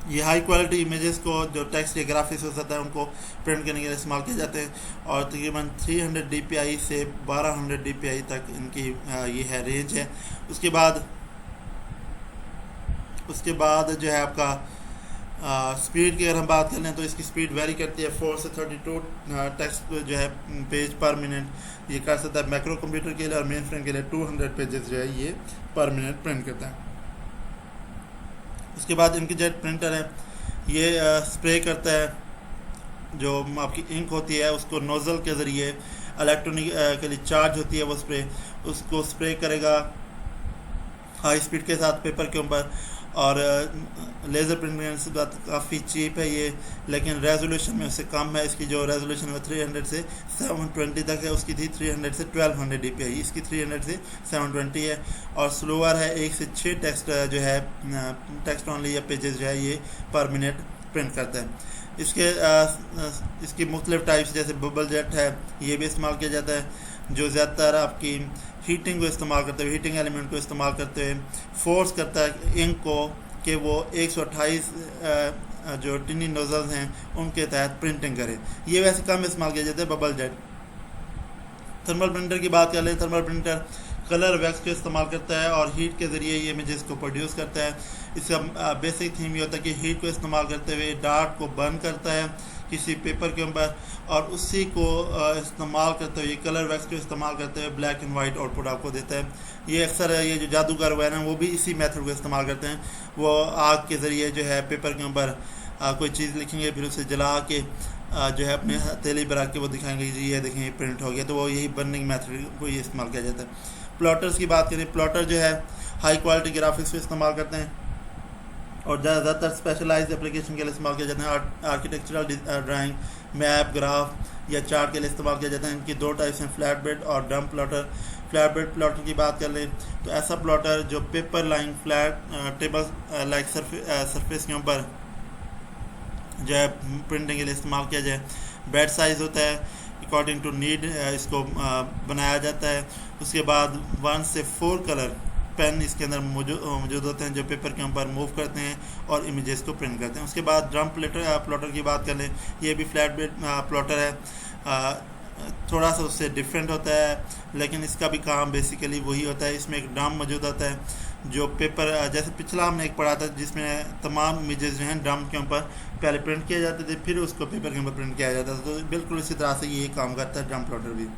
ये हाई क्वालिटी इमेजेस को जो टेक्स्ट या ग्राफिक्स हो सकता है उनको प्रिंट करने के लिए इस्तेमाल किए जाते हैं और तकरीबन 300 dpi से 1200 dpi तक इनकी ये है रेंज है। उसके बाद जो है आपका स्पीड की अगर हम बात कर लें तो इसकी स्पीड वेरी करती है। 4 से 32 टेक्स्ट जो है पेज पर मिनट ये कर सकता है। मैक्रो कंप्यूटर के लिए और मेन फ्रेम के लिए 200 पेजेस जो है ये पर मिनट प्रिंट करता है। उसके बाद इंकजेट प्रिंटर है, ये स्प्रे करता है, जो आपकी इंक होती है उसको नोज़ल के ज़रिए इलेक्ट्रॉनिकली चार्ज होती है वो स्प्रे, उसको स्प्रे करेगा हाई स्पीड के साथ पेपर के ऊपर। और लेज़र प्रिंटिंग से बात काफ़ी चीप है ये, लेकिन रेजोल्यूशन में उससे कम है। इसकी जो रेजोल्यूशन है 300 से 720 तक है, उसकी थी 300 से 1200 dpi, इसकी 300 से 720 है। और स्लोअर है, 1 से 6 टेक्स्ट जो है टेक्स्ट ऑनली या पेजेस जो है ये पर मिनट प्रिंट करता है। इसकी मुख्तलिफ टाइप्स जैसे बबल जेट है ये भी इस्तेमाल किया जाता है, जो ज़्यादातर आपकी हीटिंग को इस्तेमाल करते हुए, हीटिंग एलिमेंट को इस्तेमाल करते हुए फोर्स करता है इंक को कि वो 128 जो टिनी नोजल्स हैं उनके तहत प्रिंटिंग करें। ये वैसे कम इस्तेमाल किया जाता है बबल जेट। थर्मल प्रिंटर की बात कर लें, थर्मल प्रिंटर कलर वैक्स को इस्तेमाल करता है और हीट के ज़रिए ये इमेजेस को प्रोड्यूस करता है। इसका बेसिक थीम ये होता है कि हीट को इस्तेमाल करते हुए डार्ट को बर्न करता है किसी पेपर के ऊपर और उसी को इस्तेमाल करते हुए कलर वैक्स को इस्तेमाल करते हुए ब्लैक एंड वाइट आउटपुट आपको देता है। ये अक्सर ये जो जादूगर हुआ है ना वो भी इसी मेथड को इस्तेमाल करते हैं। वो आग के ज़रिए जो है पेपर के ऊपर कोई चीज़ लिखेंगे, फिर उसे जला के जो है अपने हथेली पर आके वो दिखाएंगे जी ये देखें ये प्रिंट हो गया, तो वो यही बर्निंग मेथड को ये इस्तेमाल किया जाता है। प्लॉटर्स की बात करें, प्लॉटर जो है हाई क्वालिटी ग्राफिक्स को इस्तेमाल करते हैं और ज़्यादातर स्पेशलाइज्ड एप्लीकेशन के लिए इस्तेमाल किया जाता है। आर्किटेक्चरल ड्राइंग, मैप, ग्राफ या चार्ट के लिए इस्तेमाल किया जाता है। इनकी 2 टाइप्स हैं, फ्लैट बेड और डम्प प्लॉटर। फ्लैट बेड प्लॉटर की बात कर लें तो ऐसा प्लॉटर जो paper line flat table like surface के ऊपर जो है प्रिंटिंग के लिए इस्तेमाल किया जाए। बेड साइज़ होता है अकॉर्डिंग टू नीड इसको बनाया जाता है। उसके बाद 1 से 4 कलर पेन इसके अंदर मौजूद होते हैं जो पेपर के ऊपर मूव करते हैं और इमेजेस को प्रिंट करते हैं। उसके बाद ड्रम प्लॉटर की बात कर लें, ये भी फ्लैट बेड प्लॉटर है, थोड़ा सा उससे डिफरेंट होता है लेकिन इसका भी काम बेसिकली वही होता है। इसमें एक ड्रम मौजूद होता है जो पेपर जैसे पिछला हमने एक पढ़ा था जिसमें तमाम इमेजेस जो हैं ड्रम के ऊपर पहले प्रिंट किए जाते थे फिर उसको पेपर के ऊपर प्रिंट किया जाता था। तो बिल्कुल इसी तरह से ये काम करता है ड्रम प्लॉटर भी।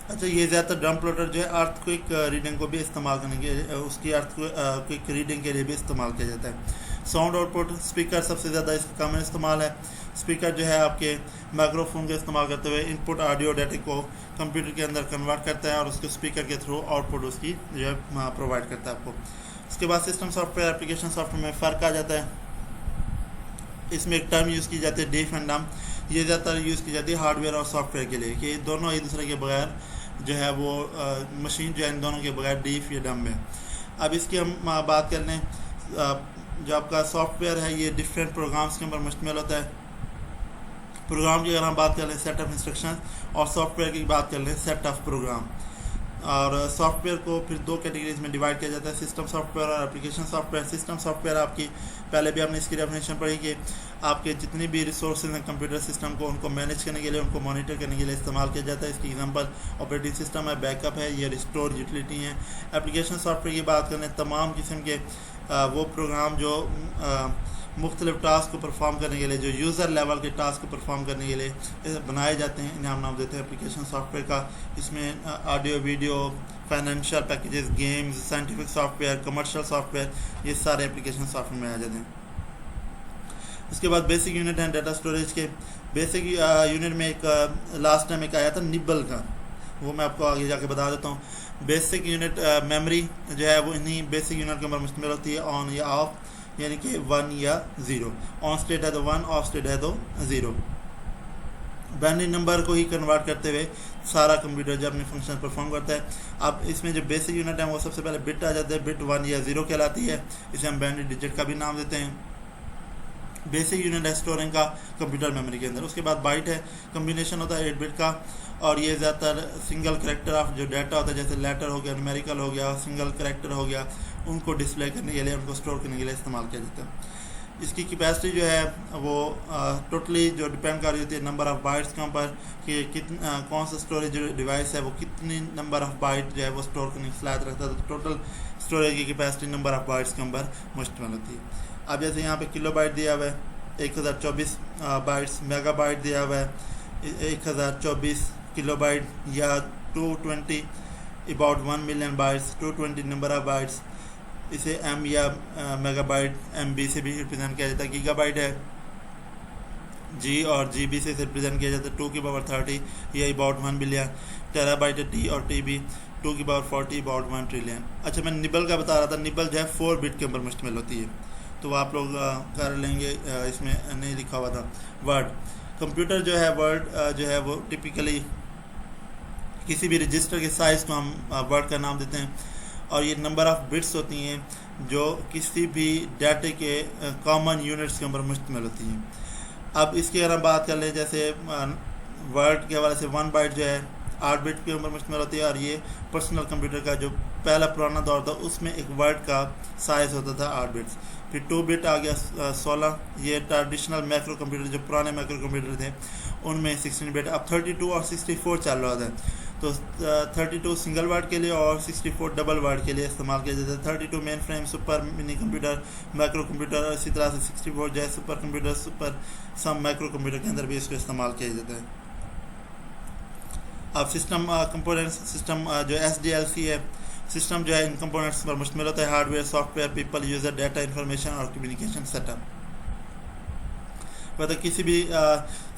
अच्छा, ये ज़्यादातर ड्रम प्लॉटर जो है अर्थक्वेक रीडिंग को भी इस्तेमाल करने के उसकी अर्थक्वेक रीडिंग के लिए भी इस्तेमाल किया जाता है। साउंड आउटपुट स्पीकर सबसे ज़्यादा इसका कॉमन इस्तेमाल है। स्पीकर जो है आपके माइक्रोफोन का इस्तेमाल करते हुए इनपुट ऑडियो डाटा को कंप्यूटर के अंदर कन्वर्ट करता है और उसके स्पीकर के थ्रू आउटपुट उसकी जो है प्रोवाइड करता है आपको। उसके बाद सिस्टम सॉफ्टवेयर एप्लीकेशन सॉफ्टवेयर में फ़र्क आ जाता है। इसमें एक टर्म यूज़ की जाती है डिफ एंड डम, ये ज़्यादातर यूज़ की जाती है हार्डवेयर और सॉफ्टवेयर के लिए कि दोनों एक दूसरे के बगैर जो है वो मशीन जो है इन दोनों के बगैर डीफ या डम है। अब इसकी हम बात कर लें, जो आपका सॉफ्टवेयर है ये डिफरेंट प्रोग्राम्स के ऊपर मुश्तमिल होता है। प्रोग्राम की अगर हम बात कर लें सेट ऑफ इंस्ट्रक्शन और सॉफ्टवेयर की बात कर लें सेट ऑफ प्रोग्राम। और सॉफ्टवेयर को फिर 2 कैटेगरीज में डिवाइड किया जाता है, सिस्टम सॉफ्टवेयर और एप्लीकेशन सॉफ्टवेयर। सिस्टम सॉफ्टवेयर आपकी पहले भी आपने इसकी डेफिनेशन पढ़ी कि आपके जितनी भी रिसोर्सेज हैं कंप्यूटर सिस्टम को उनको मैनेज करने के लिए उनको मॉनिटर करने के लिए इस्तेमाल किया जाता है। इसकी एग्जांपल ऑपरेटिंग सिस्टम है, बैकअप है, ये रिस्टोर यूटिलिटी हैं। एप्लीकेशन सॉफ्टवेयर की बात करें तमाम किस्म के वो प्रोग्राम जो मुख्तलिफ टास्क को परफॉर्म करने के लिए जो यूज़र लेवल के टास्क को परफॉर्म करने के लिए बनाए जाते हैं, इन्हें हम नाम देते हैं एप्लीकेशन सॉफ्टवेयर का। इसमें audio video, financial packages, games, scientific software, commercial software, ये सारे एप्लीकेशन सॉफ्टवेयर में आ जाते हैं। उसके बाद बेसिक यूनिट हैं डाटा स्टोरेज के। बेसिक यूनिट में एक लास्ट टाइम एक आया था निबल का, वो मैं आपको आगे जाके बता देता हूँ। बेसिक यूनिट मेमोरी जो है वो इन्हीं बेसिक यूनिट के ऊपर मुश्तमिल होती है, ऑन या ऑफ, यानी कि 1 या 0। ऑन स्टेट है तो 1, ऑफ स्टेट है तो 0। बाइनरी नंबर को ही कन्वर्ट करते हुए सारा कंप्यूटर जो अपने फंक्शन परफॉर्म करता है। अब इसमें जो बेसिक यूनिट है वो सबसे पहले बिट आ जाता है, बिट 1 या 0 कहलाती है, इसे हम बाइनरी डिजिट का भी नाम देते हैं। बेसिक यूनिट है स्टोरिंग का कंप्यूटर मेमोरी के अंदर। उसके बाद बाइट है, कम्बिनेशन होता है 8 बिट का, और ये ज़्यादातर सिंगल करेक्टर ऑफ जो डाटा होता है जैसे लेटर हो गया, न्यूमेरिकल हो गया, सिंगल करेक्टर हो गया, उनको डिस्प्ले करने के लिए, उनको स्टोर करने के लिए इस्तेमाल किया जाता है। इसकी कैपेसिटी जो है वो टोटली जो डिपेंड कर रही होती है नंबर ऑफ़ बाइट्स के ऊपर कि कौन सा स्टोरेज डिवाइस है वो कितनी नंबर ऑफ़ बाइट जो है वो स्टोर करने की सलाहियत रखता है। तो टोटल स्टोरेज की कैपेसिटी नंबर ऑफ़ बाइट्स के ऊपर मुश्तमिल होती है। अब जैसे यहाँ पे किलो बाइट दिया हुआ है 1024 बाइट्स, मेगा बाइट दिया हुआ है 1024 किलो बाइट, या 220 about 1 million bytes, 220 number of bytes. इसे एम या मेगाबाइट MB से भी रिप्रेजेंट किया जाता है। गीगाबाइट है G और GB से रिप्रेजेंट किया जाता है 2 की पावर 30 या अबाउट 1 बिलियन। टेराबाइट है T और TB 2 की पावर 40 अबाउट 1 ट्रिलियन। अच्छा, मैं निबल का बता रहा था, निबल जो है 4 बिट के ऊपर मुश्तमिल होती है, तो आप लोग कर लेंगे, इसमें नहीं लिखा हुआ था। वर्ड कंप्यूटर जो है, वर्ड जो है वो टिपिकली किसी भी रजिस्टर के साइज़ को हम वर्ड का नाम देते हैं, और ये नंबर ऑफ़ बिट्स होती हैं जो किसी भी डाटे के कॉमन यूनिट्स के ऊपर मुश्तमिल होती हैं। अब इसकी अगर हम बात कर लें, जैसे वर्ड के हवाले से 1 बाइट जो है 8 बिट के ऊपर मुश्तमिल होती है, और ये पर्सनल कंप्यूटर का जो पहला पुराना दौर था उसमें एक वर्ड का साइज़ होता था 8 बिट्स। फिर 2 बिट आ गया 16, ये ट्रेडिशनल मैक्रो कंप्यूटर जो पुराने मैक्रो कंप्यूटर थे उनमें 16 बिट। अब 32 और 64 चल रहा था, तो 32 सिंगल वर्ड के लिए और 64 डबल वर्ड के लिए इस्तेमाल किया जाता है। 32 main frame, super mini computer, macro computer, और इसी तरह से 64 जो है सुपर कंप्यूटर, सुपर सम मैक्रो कंप्यूटर के अंदर भी इसको इस्तेमाल किया जाता है। अब सिस्टम कंपोनेंट्स, सिस्टम जो SDLC है, सिस्टम जो है इन कंपोनेंट्स पर मुश्तमिल होता है, hardware, software, people, user, data, information और कम्युनिकेशन सेटअप। मतलब किसी भी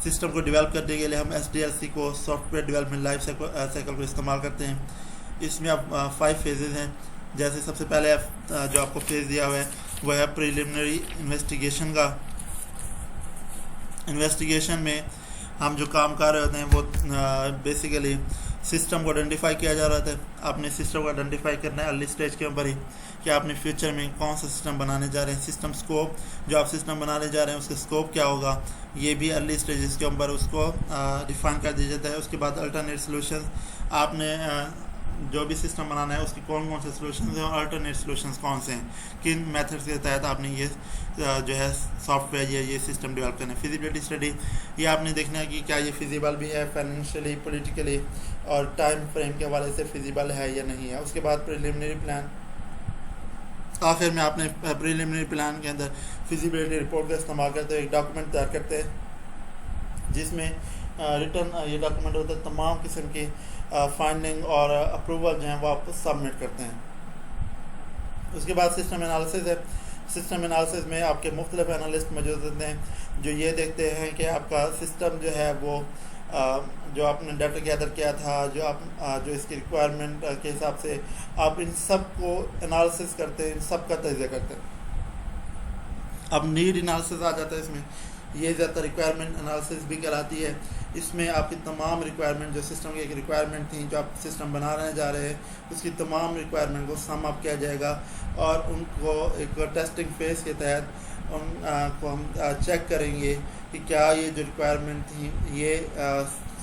सिस्टम को डेवलप करने के लिए हम SDLC को, सॉफ्टवेयर डेवलपमेंट लाइफ साइकिल को इस्तेमाल करते हैं। इसमें अब 5 फेजेज़ हैं। जैसे सबसे पहले जो आपको फेज़ दिया हुआ है वह है प्रिलिमिनरी इन्वेस्टिगेशन का। इन्वेस्टिगेशन में हम जो काम कर रहे होते हैं वो बेसिकली सिस्टम को आइडेंटिफाई किया जा रहा था। आपने सिस्टम को आइडेंटिफाई करना है अर्ली स्टेज के ऊपर ही कि आपने फ्यूचर में कौन सा सिस्टम बनाने जा रहे हैं। सिस्टम स्कोप, जो आप सिस्टम बनाने जा रहे हैं उसका स्कोप क्या होगा, ये भी अर्ली स्टेजेस के ऊपर उसको डिफाइन कर दिया जाता है। उसके बाद अल्टरनेट सॉल्यूशंस, आपने जो भी सिस्टम बनाना है उसके कौन कौन से सॉल्यूशंस हैं और अल्टरनेट सॉल्यूशंस कौन से हैं, किन मेथड्स के तहत आपने ये जो है सॉफ्टवेयर या ये सिस्टम डेवलप करना है। फिजिबिलिटी स्टडी, ये आपने देखना है कि क्या ये फिजिबल भी है, फाइनेंशियली, पॉलिटिकली और टाइम फ्रेम के हवाले से फिजिबल है या नहीं है। उसके बाद प्रिलिमिनरी प्लान, आखिर में आपने प्रिलिमिनरी प्लान के अंदर फिजिबिलिटी रिपोर्ट का इस्तेमाल करते हुए एक डॉक्यूमेंट तैयार करते हैं जिसमें रिटर्न ये डॉक्यूमेंट होता है, तमाम किस्म की फाइंडिंग और अप्रूवल जो है वो आप सबमिट करते हैं। उसके बाद सिस्टम एनालिसिस है। सिस्टम एनालिसिस में आपके मुख्तलिफ एनालिस्ट मौजूद होते हैं जो ये देखते हैं कि आपका सिस्टम जो है वो जो आपने डाटा गैदर किया था, जो इसकी रिक्वायरमेंट के हिसाब से आप इन सब को एनालिसिस करते हैं, इन सब का तजिया करते हैं। अब नीड एनालिसिस आ जाता है इसमें, ये ज़्यादातर रिक्वायरमेंट एनालिसिस भी कराती है। इसमें आपकी तमाम रिक्वायरमेंट, जो सिस्टम की एक रिक्वायरमेंट थी, जो आप सिस्टम बना रहे जा रहे हैं, उसकी तमाम रिक्वायरमेंट को सम अप किया जाएगा और उनको एक टेस्टिंग फेज़ के तहत उनको हम चेक करेंगे कि क्या ये जो रिक्वायरमेंट थी ये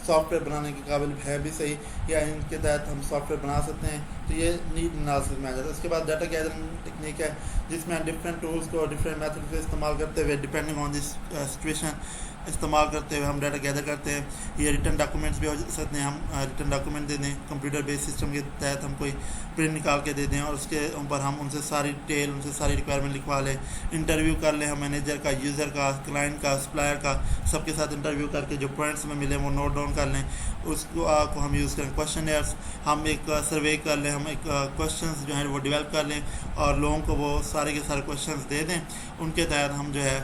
सॉफ्टवेयर बनाने के काबिल है भी सही, या इनके तहत हम सॉफ्टवेयर बना सकते हैं। तो ये नीड एनालिसिस में आ जाता है। उसके बाद डाटा गैदरिंग टेक्निक है जिसमें डिफरेंट टूल्स को डिफरेंट मेथड को इस्तेमाल करते हुए, डिपेंडिंग ऑन दिस सिचुएशन इस्तेमाल करते हुए हम डाटा गैदर करते हैं। ये रिटर्न डॉक्यूमेंट्स भी हो सकते हैं, हम रिटर्न डॉक्यूमेंट दे दें, कंप्यूटर बेस्ड सिस्टम के तहत हम कोई प्रिंट निकाल के दे दें और उसके ऊपर हम उनसे सारी डिटेल, उनसे सारी रिक्वायरमेंट लिखवा लें, इंटरव्यू कर लें हम मैनेजर का, यूज़र का, क्लाइंट का, सप्लायर का, सबके साथ इंटरव्यू करके जो पॉइंट्स में मिले वो नोट डाउन कर लें, उसको को हम यूज़ करें। क्वेश्चनर्स, हम एक सर्वे कर लें, हम एक क्वेश्चंस जो हैं वो डेवलप कर लें और लोगों को वो सारे के सारे क्वेश्चंस दे दें। उनके तहत हम जो है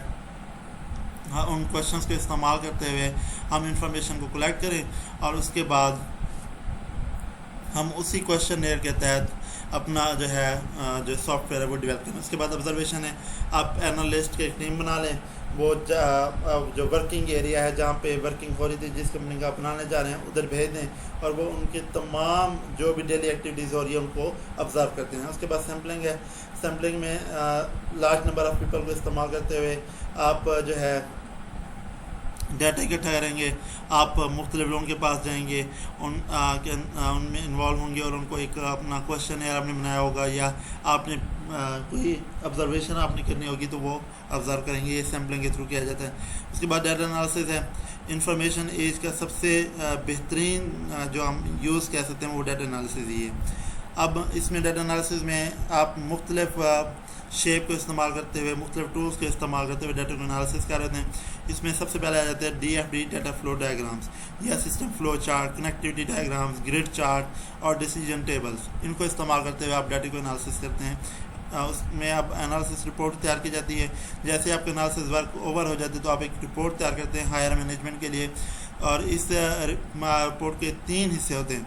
उन क्वेश्चंस को इस्तेमाल करते हुए हम इंफॉर्मेशन को कलेक्ट करें और उसके बाद हम उसी क्वेश्चनर के तहत अपना जो है जो सॉफ्टवेयर है वो डेवलप करें। उसके बाद ऑब्जर्वेशन है, आप एनालिस्ट की एक टीम बना लें, वो जो वर्किंग एरिया है जहाँ पे वर्किंग हो रही थी, जिस कंपनी का अपनाने जा रहे हैं उधर भेज दें और वो उनके तमाम जो भी डेली एक्टिविटीज़ हो रही है उनको ऑब्जर्व करते हैं। उसके बाद सैम्पलिंग है। सैम्पलिंग में लार्ज नंबर ऑफ़ पीपल को इस्तेमाल करते हुए आप जो है डाटा इकट्ठा करेंगे, आप मुख्तलिफ लोगों के पास जाएंगे, उनमें इन्वॉल्व होंगे और उनको एक अपना क्वेश्चन है आपने बनाया होगा या आपने कोई ऑब्जर्वेशन आपने करनी होगी तो वो ऑब्ज़र्व करेंगे। ये सैम्पलिंग के थ्रू किया जाता है। उसके बाद डाटा एनालिसिस है। इंफॉर्मेशन एज का सबसे बेहतरीन जो हम यूज़ कह सकते हैं वो डाटा एनालिसिस ही है। अब इसमें डाटा एनालिसिस में आप मुख्तलिफ शेप को इस्तेमाल करते हुए, मुख्तलिफ टूल्स को इस्तेमाल करते हुए डाटा को एनालिसिस कर रहे हैं। इसमें सबसे पहले आ जाते हैं DFD डाटा फ्लो डायग्राम्स या system flow chart, connectivity diagrams, grid chart और डिसीजन टेबल्स। इनको इस्तेमाल करते हुए आप डाटा को एनालिसिस करते हैं। उसमें आप एनालिसिस रिपोर्ट तैयार की जाती है। जैसे आपका एनालिसिस वर्क ओवर हो जाते तो आप एक रिपोर्ट तैयार करते हैं हायर मैनेजमेंट के लिए और इस रिपोर्ट के 3 हिस्से होते हैं।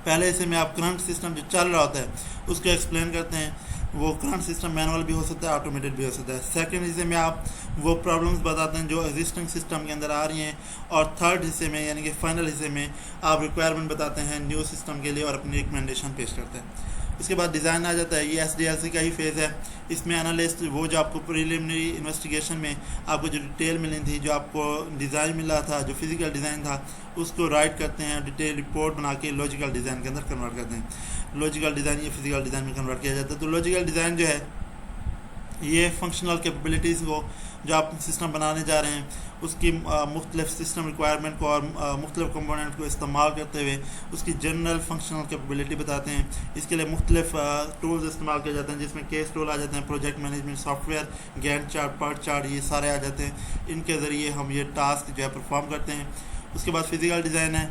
पहले हिस्से में आप करंट सिस्टम जो चल रहा होता है उसको एक्सप्लेन करते हैं। वो करंट सिस्टम मैनुअल भी हो सकता है, ऑटोमेटेड भी हो सकता है। सेकंड हिस्से में आप वो प्रॉब्लम्स बताते हैं जो एग्जिस्टिंग सिस्टम के अंदर आ रही हैं और थर्ड हिस्से में यानी कि फाइनल हिस्से में आप रिक्वायरमेंट बताते हैं न्यू सिस्टम के लिए और अपनी रिकमेंडेशन पेश करते हैं। उसके बाद डिज़ाइन आ जाता है। ये SDLC का ही फेज़ है। इसमें एनालिस्ट वो जो आपको प्रीलिमिनरी इन्वेस्टिगेशन में आपको जो डिटेल मिली थी, जो आपको डिज़ाइन मिला था, जो फिज़िकल डिज़ाइन था, उसको राइट करते हैं, डिटेल रिपोर्ट बना के लॉजिकल डिज़ाइन के अंदर कन्वर्ट करते हैं। लॉजिकल डिज़ाइन ये फिज़िकल डिज़ाइन में कन्वर्ट किया जाता है। तो लॉजिकल डिज़ाइन जो है ये फंक्शनल कैपेबिलिटीज़ को जो आप सिस्टम बनाने जा रहे हैं उसकी मुख्तलिफ सिस्टम रिक्वायरमेंट को और मुख्तलिफ कंपोनेंट को इस्तेमाल करते हुए उसकी जनरल फंक्शनल कैपेबिलिटी बताते हैं। इसके लिए मुख्तलिफ टूल्स इस्तेमाल किए जाते हैं जिसमें केस टूल आ जाते हैं, project management software, Gantt chart, PERT chart, ये सारे आ जाते हैं। इनके ज़रिए हम ये टास्क जो है परफॉर्म करते हैं। उसके बाद फिज़िकल डिज़ाइन है।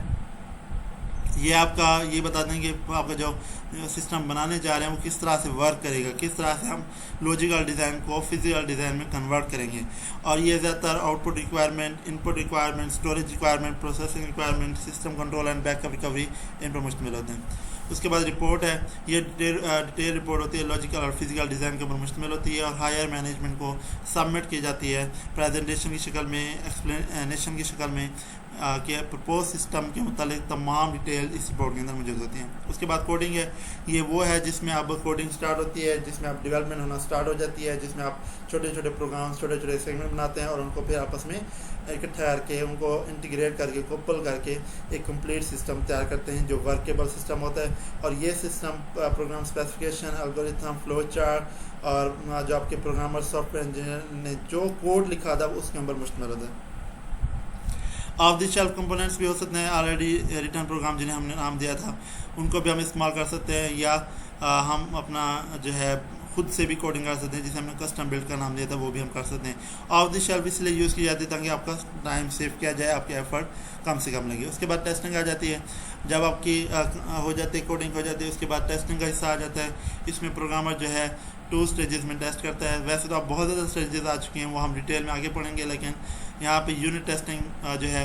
ये आपका ये बताते हैं कि आपका जो सिस्टम बनाने जा रहे हैं वो किस तरह से वर्क करेगा, किस तरह से हम लॉजिकल डिज़ाइन को फिजिकल डिज़ाइन में कन्वर्ट करेंगे। और ये ज़्यादातर output requirement, input requirement, storage requirement, processing requirement, system control and backup recovery in पर मुश्तमिल होते हैं। उसके बाद रिपोर्ट है, ये डिटेल रिपोर्ट होती है, लॉजिकल और फिजिकल डिज़ाइन के ऊपर मुश्तमिल होती है और हायर मैनेजमेंट को सबमिट की जाती है प्रेजेंटेशन की शक्ल में, एक्सप्लेनेशन की शक्ल में कि प्रपोज सिस्टम के मुतालिक तमाम डिटेल इस रिपोर्ट के अंदर मौजूद होती हैं। उसके बाद कोडिंग है, ये वो है जिसमें अब कोडिंग स्टार्ट होती है, जिसमें अब डेवलपमेंट होना स्टार्ट हो जाती है, जिसमें आप छोटे छोटे प्रोग्राम्स, छोटे छोटे सेगमेंट बनाते हैं और उनको फिर आपस में इकट्ठा करके, उनको इंटीग्रेट करके, कपल करके एक कंप्लीट सिस्टम तैयार करते हैं जो वर्केबल सिस्टम होता है। और ये system program specification, algorithm, flow chart और जो आपके प्रोग्रामर सॉफ्टवेयर इंजीनियर ने जो कोड लिखा था उसके ऊपर मुश्तमिल होता है। ऑफ द शेल्फ कंपोनेंट्स भी हो सकते हैं, ऑलरेडी रिटर्न प्रोग्राम जिन्हें हमने नाम दिया था उनको भी हम इस्तेमाल कर सकते हैं, या हम अपना जो है खुद से भी कोडिंग कर सकते हैं, जिसे हमने कस्टम बिल्ड का नाम दिया था वो भी हम कर सकते हैं। ऑफ द शेल्फ इसलिए यूज़ की जाती है ताकि आपका टाइम सेव किया जाए, आपके एफर्ट कम से कम लगे। उसके बाद टेस्टिंग आ जाती है, जब आपकी हो जाती है कोडिंग हो जाती है, उसके बाद टेस्टिंग का हिस्सा आ जाता है। इसमें प्रोग्रामर जो है 2 स्टेजेस में टेस्ट करता है। वैसे तो आप बहुत ज़्यादा स्टेजेस आ चुके हैं, वो हम डिटेल में आगे पढ़ेंगे, लेकिन यहाँ पे यूनिट टेस्टिंग जो है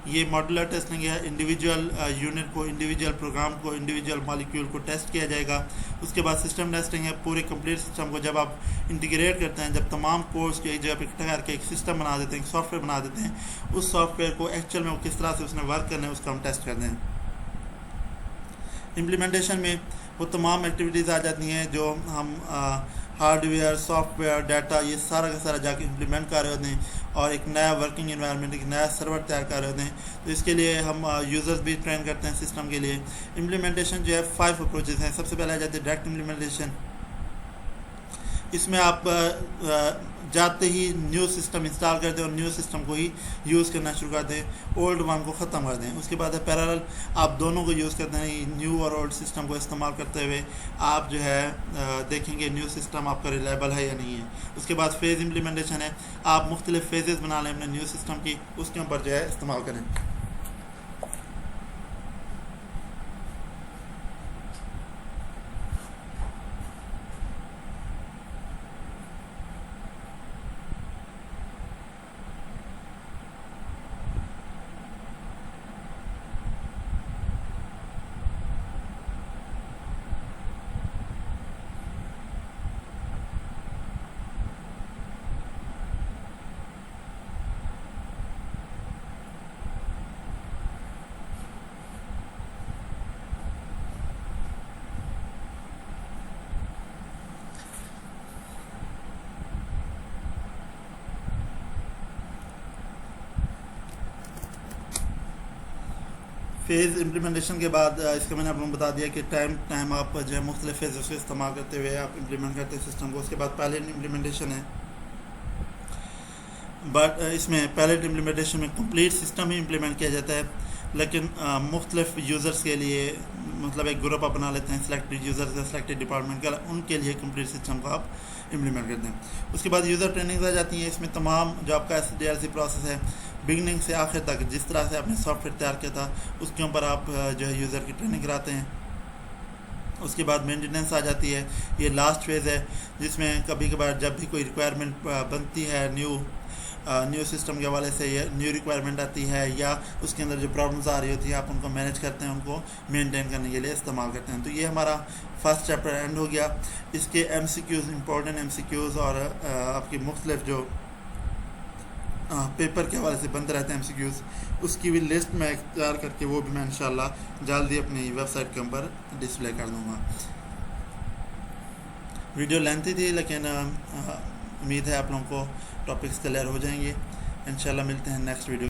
ये मॉड्यूलर टेस्टिंग है। इंडिविजुअल यूनिट को, इंडिविजुअल प्रोग्राम को, इंडिविजुअल मॉलिक्यूल को टेस्ट किया जाएगा। उसके बाद सिस्टम टेस्टिंग है, पूरे कंप्लीट सिस्टम को जब आप इंटीग्रेट करते हैं, जब तमाम कोर्स को एक जगह पर इकट्ठा करके एक सिस्टम बना देते हैं, एक सॉफ्टवेयर बना देते हैं, उस सॉफ्टवेयर को एक्चुअल में वो किस तरह से उसने वर्क करना है उसका हम टेस्ट करते हैं। इम्प्लीमेंटेशन में वो तमाम एक्टिविटीज़ आ जाती हैं जो हम हार्डवेयर, सॉफ्टवेयर, डाटा, ये सारा का सारा जाके इम्प्लीमेंट कर रहे होते हैं और एक नया वर्किंग एनवायरनमेंट, एक नया सर्वर तैयार कर रहे होते हैं। तो इसके लिए हम यूज़र्स भी ट्रेन करते हैं सिस्टम के लिए। इम्प्लीमेंटेशन जो है 5 अप्रोचेस हैं। सबसे पहले आ जाती है डायरेक्ट इम्प्लीमेंटेशन। इसमें आप जाते ही न्यू सिस्टम इंस्टॉल कर दें और न्यू सिस्टम को ही यूज़ करना शुरू कर दें, ओल्ड वन को ख़त्म कर दें। उसके बाद पैरेलल आप दोनों को यूज़ करते हैं, न्यू और ओल्ड सिस्टम को इस्तेमाल करते हुए आप जो है देखेंगे न्यू सिस्टम आपका रिलायबल है या नहीं है। उसके बाद फेज़ इम्प्लीमेंटेशन है, आप मुख्तलिफ फेजेस बना लें अपने न्यू सिस्टम की, उसके ऊपर जो है इस्तेमाल करें। फेज़ इम्प्लीमेंटेशन के बाद इसका मैंने आप लोगों को बता दिया कि टाइम आप जो है मुख्तलिफ फेज़ को इस्तेमाल करते हुए आप इम्प्लीमेंट करते हैं सिस्टम को। उसके बाद पायलट इम्प्लीमेंटेशन है, बट इसमें पायलट इम्प्लीमेंटेशन में कंप्लीट सिस्टम ही इम्प्लीमेंट किया जाता है, लेकिन मुख्तलिफ यूज़र्स के लिए, मतलब एक ग्रुप आप बना लेते हैं सिलेक्टेड यूज़र्स का, सिलेक्टेड डिपार्टमेंट का, उनके लिए कंप्लीट सिस्टम को आप इम्प्लीमेंट करते हैं। उसके बाद यूज़र ट्रेनिंग्स आ जाती हैं। इसमें तमाम जो आपका SDLC प्रोसेस है, बिगनिंग से आखिर तक जिस तरह से आपने सॉफ्टवेयर तैयार किया था उसके ऊपर आप जो है यूज़र की ट्रेनिंग कराते हैं। उसके बाद मेंटेनेंस आ जाती है, ये लास्ट फेज़ है जिसमें कभी कभार जब भी कोई रिक्वायरमेंट बनती है, न्यू सिस्टम के हवाले से या न्यू रिक्वायरमेंट आती है या उसके अंदर जो प्रॉब्लम्स आ रही होती है, आप उनको मैनेज करते हैं, उनको मेंटेन करने के लिए इस्तेमाल करते हैं। तो ये हमारा फर्स्ट चैप्टर एंड हो गया। इसके MCQs, इंपॉर्टेंट MCQs और आपकी मुख्तलिफ जो पेपर के हवाले से बनते रहते हैं MCQs, उसकी भी लिस्ट मैं तैयार करके वो भी मैं इंशाल्लाह जल्दी अपनी वेबसाइट के ऊपर डिस्प्ले कर दूँगा। वीडियो लेंथी थी, लेकिन उम्मीद है आप लोगों को टॉपिक्स क्लियर हो जाएंगे। इंशाल्लाह मिलते हैं नेक्स्ट वीडियो।